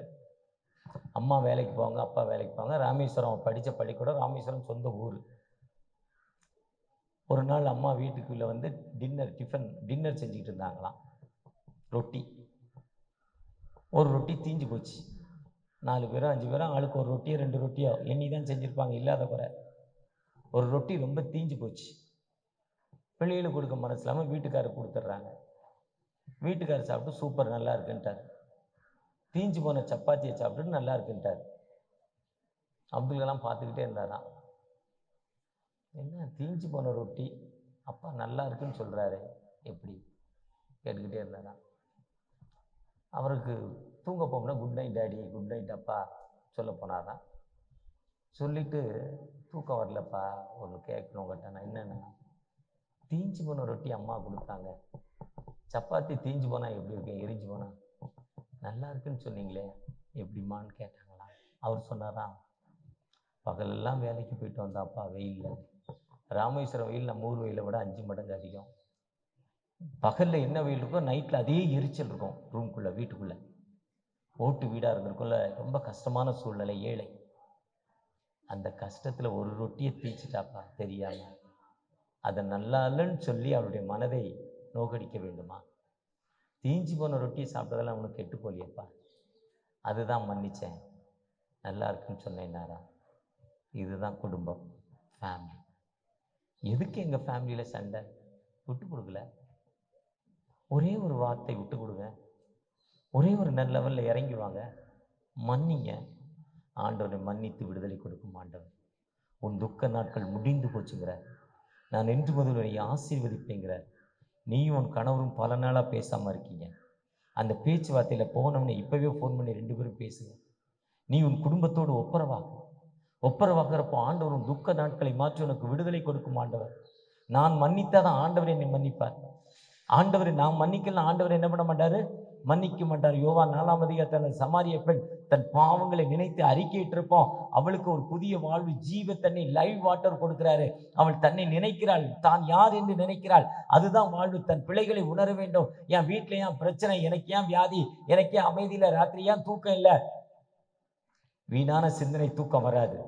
அம்மா வேலைக்கு போவாங்க, அப்பா வேலைக்கு போவாங்க, ராமேஸ்வரம் படித்த பள்ளிக்கூடம், ராமேஸ்வரம் சொந்த ஊர். ஒரு நாள் அம்மா வீட்டுக்குள்ளே வந்து டின்னர் செஞ்சுக்கிட்டு இருந்தாங்களாம். ரொட்டி, ஒரு ரொட்டி தீஞ்சு போச்சு. 4 பேரோ 5 பேரோ ஆளுக்கு ஒரு ரொட்டியோ 2 ரொட்டியோ எண்ணி தான் செஞ்சுருப்பாங்க, இல்லாத குறை. ஒரு ரொட்டி ரொம்ப தீஞ்சு போச்சு. பிள்ளைகளுக்கு கொடுக்க மனசு இல்லாமல் வீட்டுக்காரர் கொடுத்துட்றாங்க. வீட்டுக்காரர் சாப்பிட்டு சூப்பர் நல்லா இருக்குன்ட்டார். தீஞ்சு போன சப்பாத்தியை சாப்பிட்டுட்டு நல்லா இருக்குன்ட்டார். அப்துல் கலாம் பார்த்துக்கிட்டே இருந்தாராம். என்ன தீஞ்சு போன ரொட்டி, அப்பா நல்லா இருக்குன்னு சொல்கிறாரு, எப்படி கேட்டுக்கிட்டே இருந்தாராம். அவருக்கு தூங்க போகணும்னா good night daddy, good night அப்பா சொல்ல போனாராம். சொல்லிவிட்டு தூக்கம் வரலப்பா, ஒன்று கேட்கணும் உங்கள்கிட்ட. நான் என்னென்னா, தீஞ்சு போன ரொட்டி அம்மா கொடுத்தாங்க, சப்பாத்தி தீஞ்சு போனால் எப்படி இருக்கேன், எரிஞ்சு போனால் நல்லா இருக்குன்னு சொன்னீங்களே எப்படிமான்னு கேட்டாங்களா. அவர் சொன்னாராம், பகலெல்லாம் வேலைக்கு போயிட்டு வந்தாப்பா வெயிலில், ராமேஸ்வரம் வெயில் நம்ம ஊர் வெயிலை விட 5 மடங்கு அதிகம். பகலில் என்ன வெயில் இருக்கோ நைட்டில் அதே எரிச்சல் இருக்கும். ரூம்குள்ளே, வீட்டுக்குள்ளே, ஓட்டு வீடாக இருந்திருக்கும்ல, ரொம்ப கஷ்டமான சூழ்நிலை, ஏழை. அந்த கஷ்டத்தில் ஒரு ரொட்டியை தீச்சிட்டாப்பா தெரியாமல். அதை நல்லா இல்லைன்னு சொல்லி அவருடைய மனதை நோக்கடிக்க வேண்டுமா? தீஞ்சு போன ரொட்டியை சாப்பிட்டதெல்லாம் அவனுக்கு கெட்டு போலியப்பா, அதுதான் மன்னித்தேன், நல்லா இருக்குன்னு சொன்னேன்னாரா. இதுதான் குடும்பம், ஃபேமிலி. எதுக்கு எங்கள் ஃபேமிலியில் சண்டை? விட்டு கொடுக்கல. ஒரே ஒரு வார்த்தை விட்டு கொடுங்க, ஒரே ஒரு நல்ல லெவலில் இறங்கி வாங்க, மன்னிங்க. ஆண்டவரை மன்னித்து விடுதலை கொடுக்கும் ஆண்டவர். உன் துக்க நாட்கள் முடிந்து போச்சுங்கிற, நான் என்று முதல் உன்னை ஆசீர்வதிப்பேங்கிற. நீயும் உன் கணவரும் பல நாளாக பேசாமல் இருக்கீங்க. அந்த பேச்சுவார்த்தையில் போனவனை இப்போவே ஃபோன் பண்ணி 2 பேரும் பேசுங்க. நீ உன் குடும்பத்தோடு ஒப்பரவாகிறப்போ ஆண்டவர் உன் துக்க நாட்களை மாற்றி உனக்கு விடுதலை கொடுக்கும் ஆண்டவர். நான் மன்னித்தாதான் ஆண்டவர் என்னை மன்னிப்பார். ஆண்டவரை நான் மன்னிக்கலாம், ஆண்டவர் என்ன பண்ண மாட்டார், மன்னிக்க மாட்டார். யோவான் 4ஆம் அதிகாரத்தில் சமாரிய பெண் தன் பாவங்களை நினைத்து அறிக்கையிட்டிருப்போம், அவளுக்கு ஒரு புதிய வாழ்வு, ஜீவ தண்ணி, லைவ் வாட்டர் கொடுக்கிறாரு. அவள் தன்னை நினைக்கிறாள், தான் யார் என்று நினைக்கிறாள், அதுதான் வாழ்வு. தன் பிள்ளைகளை உணர வேண்டும். என் வீட்டில் ஏன் பிரச்சனை, எனக்கு ஏன் வியாதி, எனக்கு ஏன் அமைதியில், ராத்திரி ஏன் தூக்கம் இல்லை, வீணான சிந்தனை தூக்கம் வராது.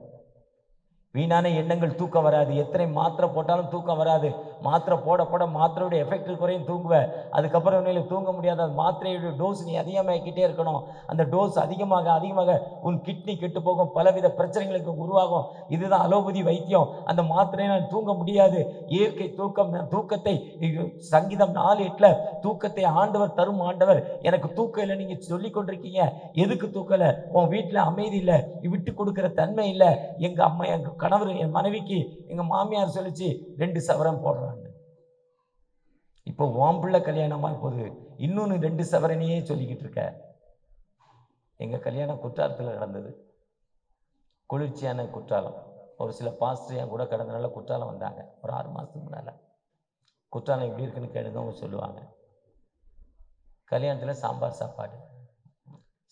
வீணான எண்ணங்கள் தூக்கம் வராது. எத்தனை மாத்திரை போட்டாலும் தூக்கம் வராது. மாத்திரை போட போட மாத்திரையுடைய எஃபெக்ட் குறையும், தூங்குவேன். அதுக்கப்புறம் உன்னையில் தூங்க முடியாது. அந்த மாத்திரையுடைய டோஸ் நீ அதிகமாகிக்கிட்டே இருக்கணும். அந்த டோஸ் அதிகமாக அதிகமாக உன் கிட்னி கெட்டு போகும், பலவித பிரச்சனைகளுக்கு உருவாகும். இதுதான் அலோபதி வைத்தியம். அந்த மாத்திரையை நான் தூங்க முடியாது. இயற்கை தூக்கம், தூக்கத்தை சங்கீதம் 4:8 தூக்கத்தை ஆண்டவர் தரும் ஆண்டவர். எனக்கு தூக்கம் இல்லை நீங்க சொல்லி கொண்டிருக்கீங்க. எதுக்கு தூக்கம் இல்லை? உன் வீட்டில் அமைதி இல்லை, விட்டு கொடுக்குற தன்மை இல்லை. எங்க அம்மா, எங்க கணவர், என் மனைவிக்கு எங்க மாமியார் சொல்லிச்சு 2 சவரன் போடுறாங்க. இப்போ உன் பிள்ளை கல்யாணமா போது இன்னொன்று 2 சவரனையே சொல்லிக்கிட்டு இருக்க. எங்க கல்யாணம் குற்றாலத்தில் நடந்தது. குளிர்ச்சியான குற்றாலம். ஒரு சில பாஸ்டர் என் கூட கடந்த நாளில் குற்றாலம் வந்தாங்க. ஒரு 6 மாதத்துக்கு முன்னால். குற்றாலம் எப்படி இருக்குன்னு கேளுங்க, அவங்க சொல்லுவாங்க. கல்யாணத்தில் சாம்பார் சாப்பாடு.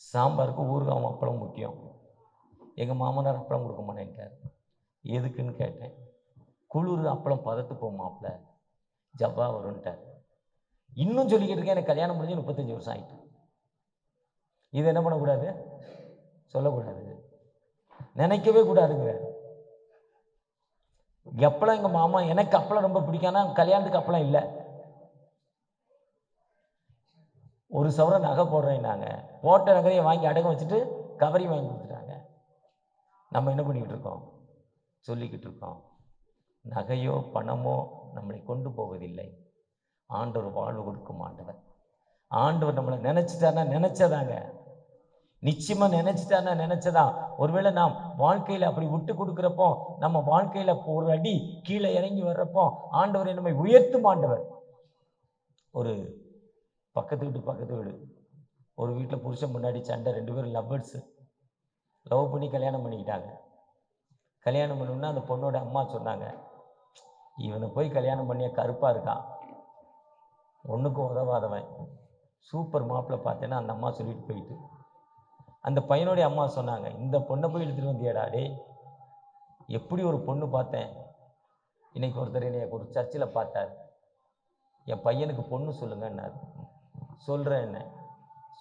சாம்பாருக்கு ஊறுகாய் அப்பளம் முக்கியம். எங்கள் மாமனார் அப்பளம் கொடுக்க மாட்டேன்ட்டார். எதுக்குன்னு கேட்டேன். குளிர் அப்பளம் பதத்து போமாப்ல, ஜவ்வா வரும்ட்டார். இன்னும் சொல்லிக்கிட்டு இருக்கேன். எனக்கு கல்யாணம் முடிஞ்சு 35 வருஷம் ஆகிட்டு. இது என்ன பண்ணக்கூடாது? சொல்லக்கூடாது, நினைக்கவே கூடாதுங்க. எப்பளம் எங்கள் மாமா, எனக்கு அப்பளம் ரொம்ப பிடிக்கானா கல்யாணத்துக்கு அப்பளம் இல்லை. 1 சவரன் நகை போடுறேன். நாங்கள் போட்ட நகையை வாங்கி அடகம் வச்சுட்டு கவரி வாங்கி கொடுத்துட்டாங்க. நம்ம என்ன பண்ணிக்கிட்டு இருக்கோம்? சொல்லிக்கிட்டு இருக்கோம். நகையோ பணமோ நம்மளை கொண்டு போவதில்லை. ஆண்டவர் வாழ்வு கொடுக்கும் ஆண்டவர். ஆண்டவர் நம்மளை நினைச்சிட்டானா நினைச்சதாங்க, நிச்சயமா நினைச்சிட்டானா நினைச்சதான். ஒருவேளை நாம் வாழ்க்கையில் அப்படி விட்டு கொடுக்குறப்போ, நம்ம வாழ்க்கையில் ஒரு அடி கீழே இறங்கி வர்றப்போ ஆண்டவரை நம்மை உயர்த்தும் ஆண்டவர். ஒரு பக்கத்து வீடு ஒரு வீட்டில் புருஷன் முன்னாடி சண்டை. 2 பேரும் லவ்வர்ஸு. லவ் பண்ணி கல்யாணம் பண்ணிக்கிட்டாங்க. கல்யாணம் பண்ணணுன்னா அந்த பொண்ணோட அம்மா சொன்னாங்க, இவனை போய் கல்யாணம் பண்ணிய கருப்பாக இருக்கான், ஒன்றுக்கும் உதவாதவன், சூப்பர் மாப்பிள்ளை பார்த்தேன்னா அந்த அம்மா சொல்லிட்டு போயிட்டு. அந்த பையனுடைய அம்மா சொன்னாங்க, இந்த பொண்ணை போய் எடுத்துகிட்டு வந்தியாடா டே, எப்படி ஒரு பொண்ணு பார்த்தேன். இன்னைக்கு ஒருத்தர் என்னை ஒரு சர்ச்சில் பார்த்தார். என் பையனுக்கு பொண்ணு சொல்லுங்கன்னார். சொல்கிறேன் என்ன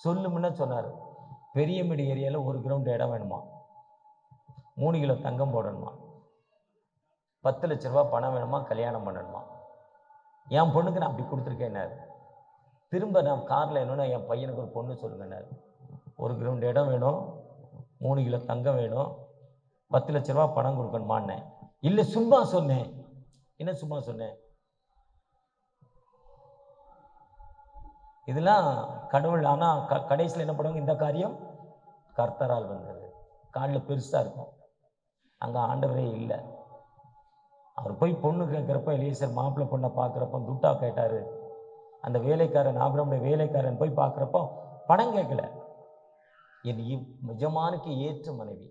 சொல்லுமுன்னா சொன்னார். பெரியமேடு ஏரியாவில் 1 கிரவுண்ட் இடம் வேணுமா, 3 கிலோ தங்கம் போடணுமா, 10 லட்ச ரூபா பணம் வேணுமா, கல்யாணம் பண்ணணுமா. என் பொண்ணுக்கு நான் அப்படி கொடுத்துருக்கேன்னாரு. திரும்ப நான் காரில் என்னன்னா என் பையனுக்கு ஒரு பொண்ணு சொல்லுங்கன்னாரு. 1 கிரவுண்ட் இடம் வேணும், 3 கிலோ தங்கம் வேணும், 10 லட்ச ரூபா பணம் கொடுக்கணுமான்னு. இல்லை சும்மா சொன்னேன். என்ன சும்மா சொன்னேன்? இதெல்லாம் கடவுள். ஆனால் கடைசியில் என்ன பண்ணுவாங்க? இந்த காரியம் கர்த்தரால் வந்தது. காலில் பெருசாக இருக்கும், அங்கே ஆண்டவரே இல்லை. அவர் போய் பொண்ணு கேட்குறப்ப, எலியேசர் மாப்பிள்ளை பொண்ணை பார்க்குறப்போ துட்டா கேட்டார். அந்த வேலைக்காரன், ஆபிரகாமுடைய வேலைக்காரன் போய் பார்க்குறப்போ பணம் கேட்கல. என் எஜமானுக்கு ஏற்ற மனைவி,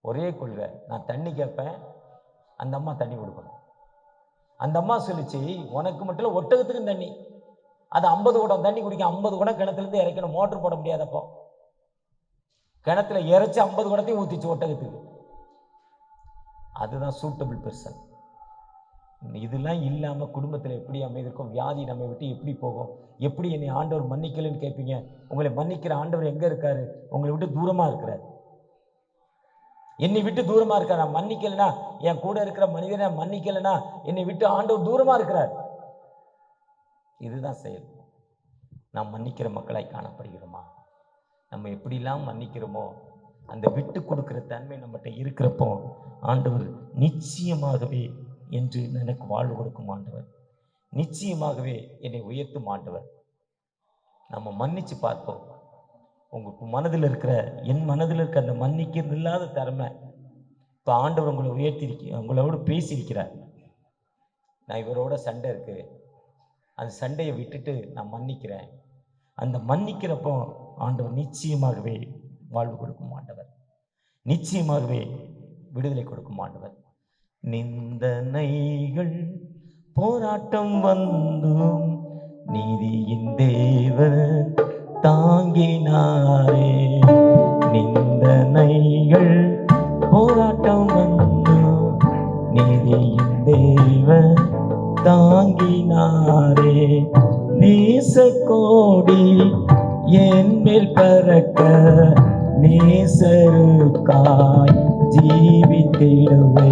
ஒரே கொள்கை, நான் தண்ணி கேட்பேன், அந்த அம்மா தண்ணி கொடுக்கணும். அந்த அம்மா சொல்லிச்சு, உனக்கு மட்டும் இல்லை ஒட்டகத்துக்கும் தண்ணி. அது 50 குடம் தண்ணி குடிக்கும். 50 குடம் கிணத்துலேருந்து இறைக்கணும். மோட்டர் போட முடியாதப்போ கிணத்துல இறைச்சி 50 குடத்தையும் ஊற்றிச்சு ஒட்டகத்துக்கு. அதுதான் சூட்டபிள் பெர்சன். இதெல்லாம் இல்லாமல் குடும்பத்தில் எப்படி அமைதிருக்கும்? வியாதி நம்மை விட்டு எப்படி போகும்? எப்படி என்னை ஆண்டவர் மன்னிக்கலன்னு கேட்பீங்க. உங்களை மன்னிக்கிற ஆண்டவர் எங்கே இருக்காரு? உங்களை விட்டு தூரமாக இருக்கிறார். என்னை விட்டு தூரமாக இருக்கார். நான் மன்னிக்கலைன்னா, என் கூட இருக்கிற மனிதனை மன்னிக்கலைன்னா என்னை விட்டு ஆண்டவர் தூரமாக இருக்கிறார். இதுதான் செயல். நாம் மன்னிக்கிற மக்களாய் காணப்படுகிறோமா? நம்ம எப்படிலாம் மன்னிக்கிறோமோ அந்த விட்டு கொடுக்குற தன்மை நம்மகிட்ட இருக்கிறப்போ ஆண்டவர் நிச்சயமாகவே என்று எனக்கு வாழ்வு கொடுக்கும் ஆண்டவர், நிச்சயமாகவே என்னை உயர்த்தும் ஆண்டவர். நம்ம மன்னிச்சு பார்ப்போம். உங்கள் மனதில் இருக்கிற, என் மனதில் இருக்க அந்த மன்னிக்கிறது இல்லாத திறமை இப்போ ஆண்டவர் உங்களை உயர்த்திருக்க, உங்களோட பேசியிருக்கிறார். நான் இவரோட சண்டை இருக்கு, அந்த சண்டையை விட்டுட்டு நான் மன்னிக்கிறேன். அந்த மன்னிக்கிறப்போ ஆண்டவர் நிச்சயமாகவே வாழ்வு கொடுக்கும் ஆண்டவர், நிச்சயமாகவே விடுதலை கொடுக்கும் ஆண்டவர். நிந்தனைகள் போராட்டம் வந்தும் நீதியின் தேவன் தாங்கினாரே. நிந்தனைகள் போராட்டம் வந்தும் நீதியின் தேவன் தாங்கினாரே. நேசக்கோடி என் மேல் பறக்க நேசருக்காய் ஜீவித்திடுவே.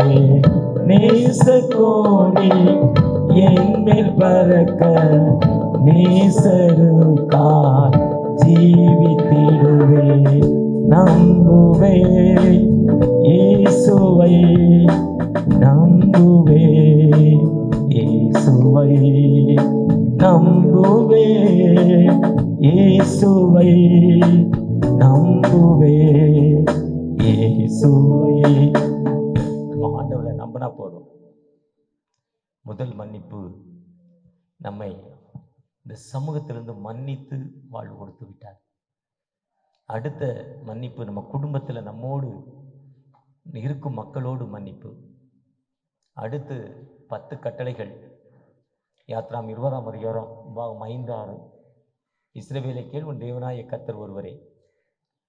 நேச கோடி என்மேல் பறக்க நேசருக்காய் ஜீவித்திடுவே. நம்புவே இயேசுவை, நம்புவே இயேசுவை, நம்புவே இயேசுவை, நம்புவே இயேசுவை. நம்ம ஆண்டவரை நம்பினா போதும். முதல் மன்னிப்பு நம்மை இந்த சமூகத்திலிருந்து மன்னித்து வாழ்வு கொடுத்து விட்டார். அடுத்த மன்னிப்பு நம்ம குடும்பத்தில் நம்மோடு இருக்கும் மக்களோடு மன்னிப்பு. அடுத்து 10 கட்டளைகள். யாத்ராம் 20ஆம் அதிகாரம் 5-6. இஸ்ரவேலை கேள், உன் தேவனாய கர்த்தர் ஒருவரே,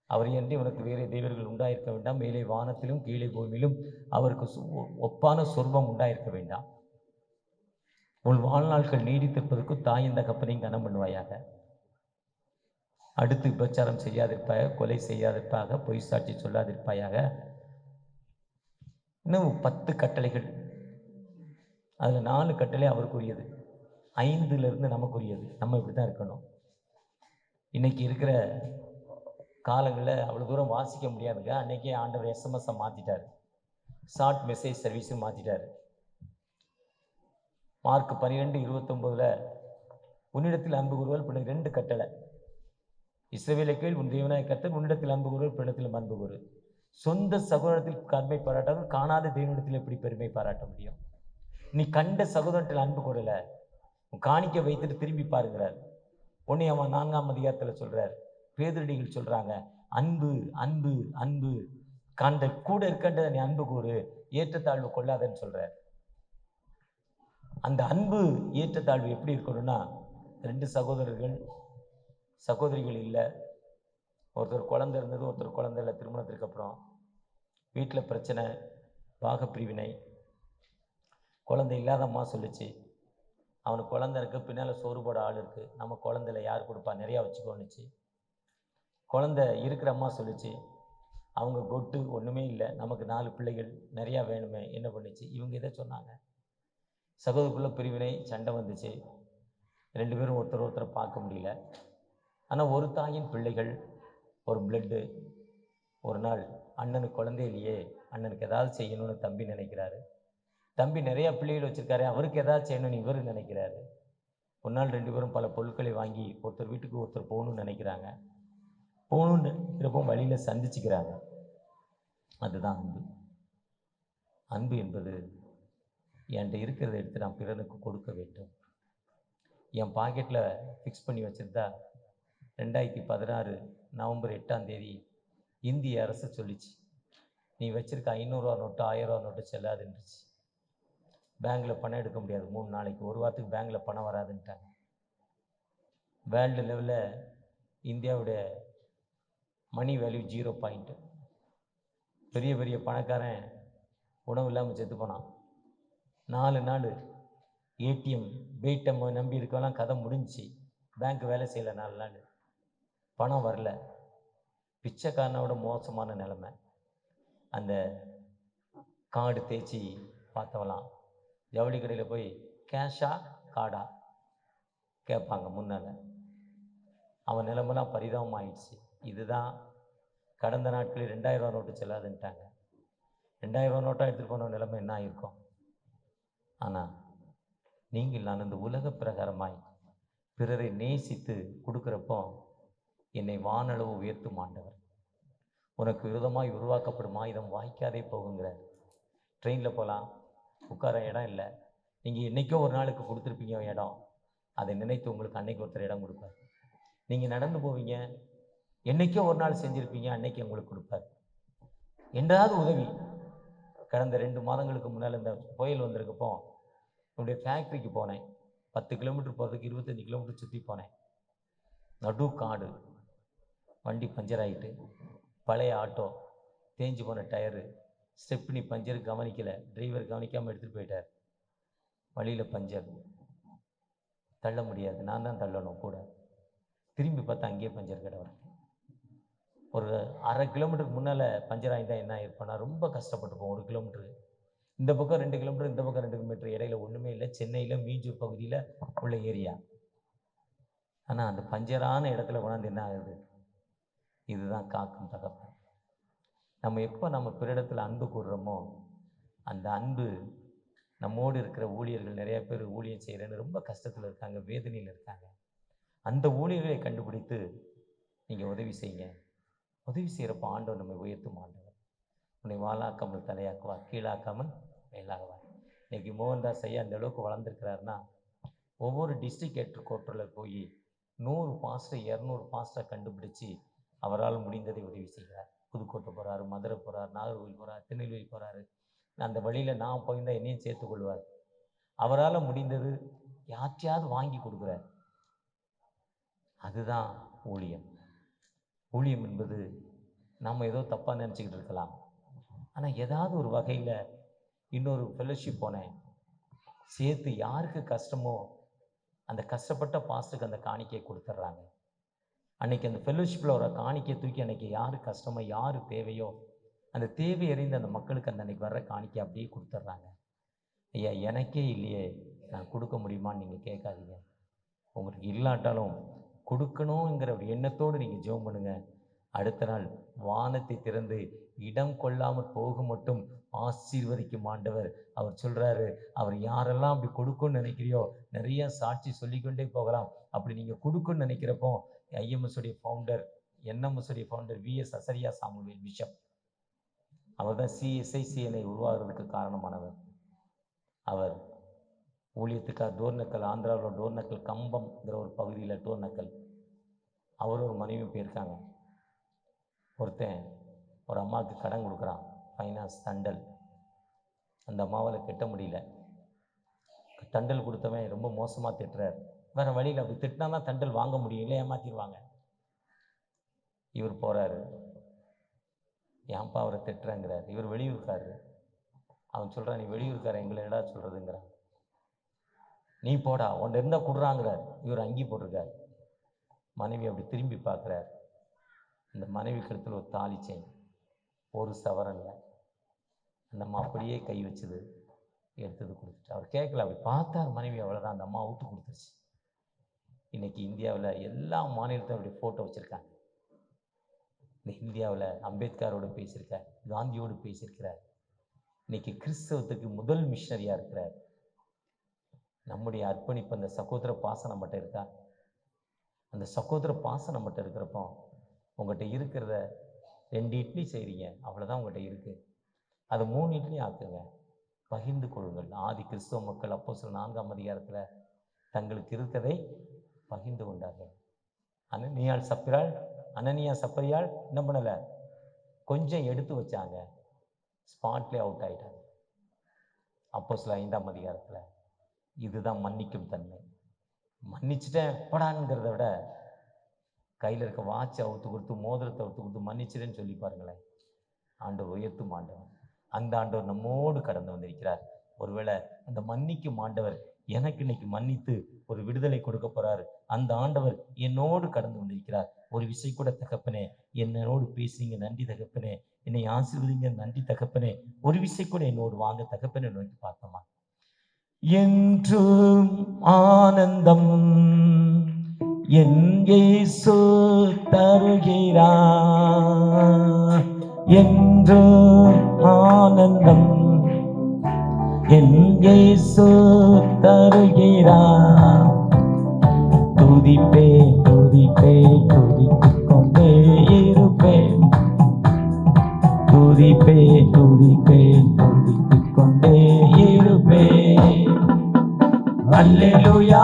அவர் அன்றி உனக்கு வேறே தேவர்கள் உண்டாயிருக்க வேண்டாம். மேலே வானத்திலும் கீழே பூமியிலும் அவருக்கு ஒப்பான சொர்பம் உண்டாயிருக்க வேண்டாம். உன் வாழ்நாட்கள் நீடித்திருப்பதற்கு தாயின் தகப்பனையும் கனம் பண்ணுவாயாக. அடுத்து விபச்சாரம் செய்யாதிருப்பாயாக, கொலை செய்யாதிருப்பாக, பொய் சாட்சி சொல்லாதிருப்பாயாக. இன்னும் 10 கட்டளைகள். அதில் 4 கட்டளை அவருக்குரியது, 5 நமக்குரியது. நம்ம இப்படி தான் இருக்கணும். இன்னைக்கு இருக்கிற காலங்களில் அவ்வளோ தூரம் வாசிக்க முடியாதுங்க. அன்றைக்கே ஆண்டவர் எஸ்எம்எஸ்ஸை மாற்றிட்டார், ஷார்ட் மெசேஜ் சர்வீஸும் மாற்றிட்டார். மார்க் 12:29 உன்னிடத்தில் அன்பு கூறுவாள் பின்னர் 2 கட்டளை. இஸ்ரவேலை கேள், உன் தேவனாய கர்த்தர் உன்னிடத்தில் அன்பு கூறுவாள் பின்னிடத்திலும் அன்பு கூறு. சொந்த சகோதரத்தில் பெருமை பாராட்டாமல் காணாத தேவனிடத்தில் எப்படி பெருமை பாராட்ட முடியும்? நீ கண்ட சகோதரத்தில் அன்பு கூறலை, காணிக்க வைத்துட்டு திரும்பி பாருங்கிறார். 1 அதிகாரத்தில் சொல்றார். பேதுருடிகள் சொல்றாங்க, அன்பு அன்பு அன்பு, கண்ட கூட இருக்கின்றதை நீ அன்பு கூறு, ஏற்றத்தாழ்வு கொள்ளாதன்னு சொல்றார். அந்த அன்பு ஏற்றத்தாழ்வு எப்படி இருக்கணும்னா, 2 சகோதரிகள் இல்லை, ஒருத்தர் குழந்தை இருந்தது, ஒருத்தர் குழந்தை இல்லை. திருமணத்திற்கு அப்புறம் வீட்டில் பிரச்சனை, பாகப்பிரிவினை. குழந்தை இல்லாத அம்மா சொல்லிச்சு, அவனுக்கு குழந்தை இருக்குது, பின்னால் சோறு போட ஆள் இருக்குது, நம்ம குழந்தைல யார் கொடுப்பா, நிறையா வச்சுக்கோன்னுச்சு. குழந்தை இருக்கிற அம்மா சொல்லிச்சு, அவங்க கொட்டு ஒன்றுமே இல்லை, நமக்கு 4 பிள்ளைகள் நிறையா வேணுமே, என்ன பண்ணுச்சு? இவங்க இதை சொன்னாங்க. சகோதரக்குள்ள பிரிவினை, சண்டை வந்துச்சு. 2 பேரும் ஒருத்தரை பார்க்க முடியல. ஆனால் ஒரு தாயின் பிள்ளைகள், ஒரு பிளட்டு. ஒரு நாள் அண்ணனுக்கு குழந்தை இல்லையே, அண்ணனுக்கு ஏதாவது செய்யணும்னு தம்பி நினைக்கிறாரு. தம்பி நிறையா பிள்ளைகள் வச்சுருக்காரு, அவருக்கு ஏதாவது செய்யணும்னு இவர் நினைக்கிறாரு. ஒரு நாள் 2 பேரும் பல பொருட்களை வாங்கி ஒருத்தர் வீட்டுக்கு ஒருத்தர் போகணும்னு நினைக்கிறாங்க. போகணுன்னு நினைக்கிறப்போ வழியில் சந்திச்சுக்கிறாங்க. அதுதான் அன்பு. அன்பு என்பது என்கிட்ட இருக்கிறத எடுத்து நான் பிறனுக்கு கொடுக்க வேண்டும். என் பாக்கெட்டில் ஃபிக்ஸ் பண்ணி வச்சுருந்தா 2016 நவம்பர் 8ஆம் தேதி இந்திய அரசு சொல்லிச்சு, நீ வச்சுருக்க 500 ரூபா நோட்டு 1000 ரூபா நோட்டு செல்லாதுன்னுச்சு. பேங்கில் பணம் எடுக்க முடியாது 3 நாளைக்கு, 1 வாரத்துக்கு பேங்கில் பணம் வராதுன்ட்டாங்க. வேர்ல்டு லெவலில் இந்தியாவுடைய மணி வேல்யூ 0 பாயிண்ட்டு. பெரிய பெரிய பணக்காரன் உணவு இல்லாமல் செத்து போனான். 4 நாள் ஏடிஎம் வெயிட்டம் நம்பி இருக்கலாம், கதை முடிஞ்சிச்சு. பேங்க் வேலை செய்யலை 4 நாள், பணம் வரல. பிச்சைக்காரனோட மோசமான நிலைமை. அந்த கார்டு தேய்ச்சி பார்த்தவலாம், ஜவுளி கடையில் போய் கேஷா கார்டா கேட்பாங்க முன்னால். அவன் நிலைமெல்லாம் பரிதாபம் ஆயிடுச்சு. இதுதான் கடந்த நாட்களில் 2000 ரூபா நோட்டு செல்லாதுன்ட்டாங்க. 2000 ரூபா நோட்டாக எடுத்துகிட்டு போன நிலைமை என்ன ஆகிருக்கும்? ஆனால் நீங்கள் நான் இந்த உலக பிரகாரமாய் பிறரை நேசித்து கொடுக்குறப்போ என்னை வானளவு உயர்த்தும் ஆண்டவர். உனக்கு விரோதமாய் உருவாக்கப்படும் ஆயுதம் வாய்க்காதே போகுங்கிறார். ட்ரெயினில் போகலாம், உட்கார இடம் இல்லை. நீங்கள் என்றைக்கோ ஒரு நாளுக்கு கொடுத்துருப்பீங்க இடம், அதை நினைத்து உங்களுக்கு அன்னைக்கு ஒருத்தர் இடம் கொடுப்பார். நீங்கள் நடந்து போவீங்க, என்றைக்கோ ஒரு நாள் செஞ்சுருப்பீங்க, அன்னைக்கு உங்களுக்கு கொடுப்பார். என்றாவது உதவி. கடந்த 2 மாதங்களுக்கு முன்னால் இந்த புயல் வந்திருக்கப்போ என்னுடைய ஃபேக்ட்ரிக்கு போனேன். 10 கிலோமீட்டர் போகிறதுக்கு 25 கிலோமீட்டர் சுற்றி போனேன். நடு காடு, வண்டி பஞ்சர் ஆகிட்டு, பழைய ஆட்டோ, தேஞ்சு போன டயரு, ஸ்டெப்னி பஞ்சர் கவனிக்கலை, டிரைவர் கவனிக்காமல் எடுத்துகிட்டு போயிட்டார். வழியில் பஞ்சர், தள்ள முடியாது, நான் தான் தள்ளணும் கூட. திரும்பி பார்த்தா அங்கேயே பஞ்சர் கடை வரும். ஒரு 1/2 கிலோமீட்டருக்கு முன்னால் பஞ்சர் ஆகிட்டால் என்ன இருப்பேன்னா ரொம்ப கஷ்டப்பட்டுப்போம். 1 கிலோமீட்டரு இந்த பக்கம் 2 கிலோமீட்டர், இந்த பக்கம் 2 கிலோமீட்டர், இடையில ஒன்றுமே இல்லை. சென்னையில் மீஞ்சூர் பகுதியில் உள்ள ஏரியா. ஆனால் அந்த பஞ்சரான இடத்துல கொண்டாந்து என்ன ஆகுது? இதுதான் காக்கும் தகப்பன். நம்ம எப்போ நம்ம பிறரிடத்தில் அன்பு கூறுறோமோ அந்த அன்பு நம்மோடு இருக்கிற ஊழியர்கள் நிறைய பேர் ஊழியம் செய்கிறேன்னு ரொம்ப கஷ்டத்தில் இருக்காங்க, வேதனையில் இருக்காங்க. அந்த ஊழியர்களை கண்டுபிடித்து நீங்கள் உதவி செய்யுங்க. உதவி செய்கிறப்ப ஆண்டவர் நம்மை உயர்த்தும். ஆண்டவர் உன்னை வாழாக்காமல் தலையாக்குவார், கீழாக்காமல் மேலாகுவார். இன்னைக்கு மோகன்தாஸ் ஐயா அந்த அளவுக்கு வளர்ந்துருக்கிறாருன்னா ஒவ்வொரு டிஸ்ட்ரிக்ட் ஹெட் குவார்ட்டரில் போய் 100 பாஸ்டர் 200 பாஸ்டரை கண்டுபிடிச்சி அவரால் முடிந்ததை உதவி செய்கிறார். புதுக்கோட்டை போகிறாரு, மதுரை போகிறார், நாகர்கோவில் போகிறார், திருநெல்வேலி போகிறாரு. அந்த வழியில் நான் போயிருந்தால் என்னையும் சேர்த்து கொள்வார். அவரால் முடிந்தது யார்ட்டையாவது வாங்கி கொடுக்குறார். அதுதான் ஊழியம். ஊழியம் என்பது நாம் ஏதோ தப்பாக நினச்சிக்கிட்டு இருக்கலாம். ஆனால் ஏதாவது ஒரு வகையில் இன்னொரு ஃபெலோஷிப் போனேன் சேர்த்து யாருக்கு கஷ்டமோ அந்த கஷ்டப்பட்ட பாஸ்டருக்கு அந்த காணிக்கையை கொடுத்துட்றாங்க. அன்றைக்கி அந்த ஃபெலோஷிப்பில் ஒரு காணிக்கையை தூக்கி அன்றைக்கி யார் கஷ்டமோ யார் தேவையோ அந்த தேவை அறிந்த அந்த மக்களுக்கு அந்த அன்றைக்கி வர்ற காணிக்கை அப்படியே கொடுத்துட்றாங்க. ஐயா எனக்கே இல்லையே நான் கொடுக்க முடியுமான்னு நீங்கள் கேட்காதீங்க. உங்களுக்கு இல்லாட்டாலும் கொடுக்கணுங்கிற ஒரு எண்ணத்தோடு நீங்கள் ஜெபம் பண்ணுங்கள். அடுத்த நாள் வானத்தை திறந்து இடம் கொள்ளாமல் போக மட்டும் ஆசீர்வதிக்கும் ஆண்டவர். அவர் சொல்கிறாரு, அவர் யாரெல்லாம் அப்படி கொடுக்குன்னு நினைக்கிறியோ நிறைய சாட்சி சொல்லிக்கொண்டே போகலாம். அப்படி நீங்கள் கொடுக்குன்னு நினைக்கிறப்போ ஐஎம்எஸ்ஸுடைய ஃபவுண்டர், என்எம்எஸ்ஸுடைய ஃபவுண்டர் விஎஸ் அசரியா சாமுவேல் பிஷப், அவர் தான் சிஎஸ்ஐசிஎனை உருவாகிறதுக்கு காரணமானவர். அவர் ஊழியத்துக்காக டோர்னக்கல், ஆந்திராவில் டோர்னக்கல் கம்பம்ங்கிற ஒரு பகுதியில் டோர்னக்கல், அவர் ஒரு மனைவி போயிருக்காங்க. ஒருத்தன் ஒரு அம்மாவுக்கு கடன் கொடுக்குறான், ஃபைனான்ஸ் தண்டல். அந்த அம்மாவால் கட்ட முடியல. தண்டல் கொடுத்தவன் ரொம்ப மோசமாக திட்டுறார். வேறு வழியில் அப்படி திட்டினா தான் தண்டல் வாங்க முடியும், இல்லை ஏமாற்றிடுவாங்க. இவர் போகிறாரு, ஏன்ப்பா அவரை திட்டுறேங்கிறார். இவர் வெளியூர்க்காரரு. அவன் சொல்கிறான், நீ வெளியூர்க்கார எங்களை என்னடா சொல்கிறதுங்கிறான். நீ போடா உன்னை இருந்தால் கொடுறாங்கிறார். இவர் அங்கி போட்டிருக்கார். மனைவி அப்படி திரும்பி பார்க்குறார். இந்த மனைவி கழுத்தில் ஒரு தாலி செயின், ஒரு சவரன்ல. அந்த அம்மா அப்படியே கை வச்சுது, எடுத்தது கொடுத்துட்டு. அவர் கேட்கல, அப்படி பார்த்தார் மனைவி, அவ்வளோதான். அந்த அம்மா விட்டு கொடுத்துருச்சு. இன்றைக்கி இந்தியாவில் எல்லா மாநிலத்தையும் அப்படி ஃபோட்டோ வச்சுருக்காங்க. இந்த இந்தியாவில் அம்பேத்கரோடு பேசியிருக்கார், காந்தியோடு பேசியிருக்கிறார். இன்றைக்கி கிறிஸ்தவத்துக்கு முதல் மிஷனரியாக இருக்கிறார். நம்முடைய அர்ப்பணிப்பு, அந்த சகோதர பாசம் நம்மகிட்ட இருக்கா? அந்த சகோதர பாசம் நம்மகிட்ட இருக்கிறப்போ உங்கள்கிட்ட இருக்கிறத 2 இட்லி செய்கிறீங்க, அவ்வளோதான் உங்கள்கிட்ட இருக்குது. அதை 3 இட்லி ஆக்குங்க, பகிர்ந்து கொள்ளுங்கள். ஆதி கிறிஸ்தவ மக்கள் அப்போஸ்தலர் 4ஆம் அதிகாரத்தில் தங்களுக்கு இருக்கிறதை பகிர்ந்து கொண்டார்கள். அனனியா சப்பரியாள் என்ன பண்ணலை, கொஞ்சம் எடுத்து வச்சாங்க, ஸ்பாட்லேயே அவுட் ஆகிட்டாங்க. அப்போஸ்தலர் 5ஆம் அதிகாரத்தில். இதுதான் மன்னிக்கும் தன்மை. மன்னிச்சிட்டேன் படான்ங்கிறத விட கையில் இருக்க வாட்சை அவுத்து கொடுத்து, மோதிரத்தை அவுத்து கொடுத்து மன்னிச்சிட்டேன்னு சொல்லி பாருங்களேன். ஆண்டவர் உயர்த்தும் ஆண்டவர். அந்த ஆண்டவர் நம்மோடு கடந்து வந்திருக்கிறார். ஒருவேளை அந்த மன்னிக்கும் ஆண்டவர் எனக்கு இன்னைக்கு மன்னித்து ஒரு விடுதலை கொடுக்க போறாரு. அந்த ஆண்டவர் என்னோடு கடந்து வந்திருக்கிறார். ஒரு விஷயம் கூட தகப்பனே என்னோடு பேசுறீங்க, நன்றி தகப்பனே. என்னை ஆசீர்வதிங்க, நன்றி தகப்பனே. ஒரு விஷயம் கூட என்னோடு வாங்க தகப்பனே நோக்கி பார்த்தோமா. என்றும் ஆனந்தம் என் இயேசு தருகிறார். என்றும் ஆனந்தம் என் இயேசு தருகிறார். துதிப்பேன் துதிப்பேன் துதித்துக் கொண்டே இருப்பேன். துதிப்பேன் துதிப்பேன் துதித்துக் கொண்டே இருப்பேன். அல்லேலூயா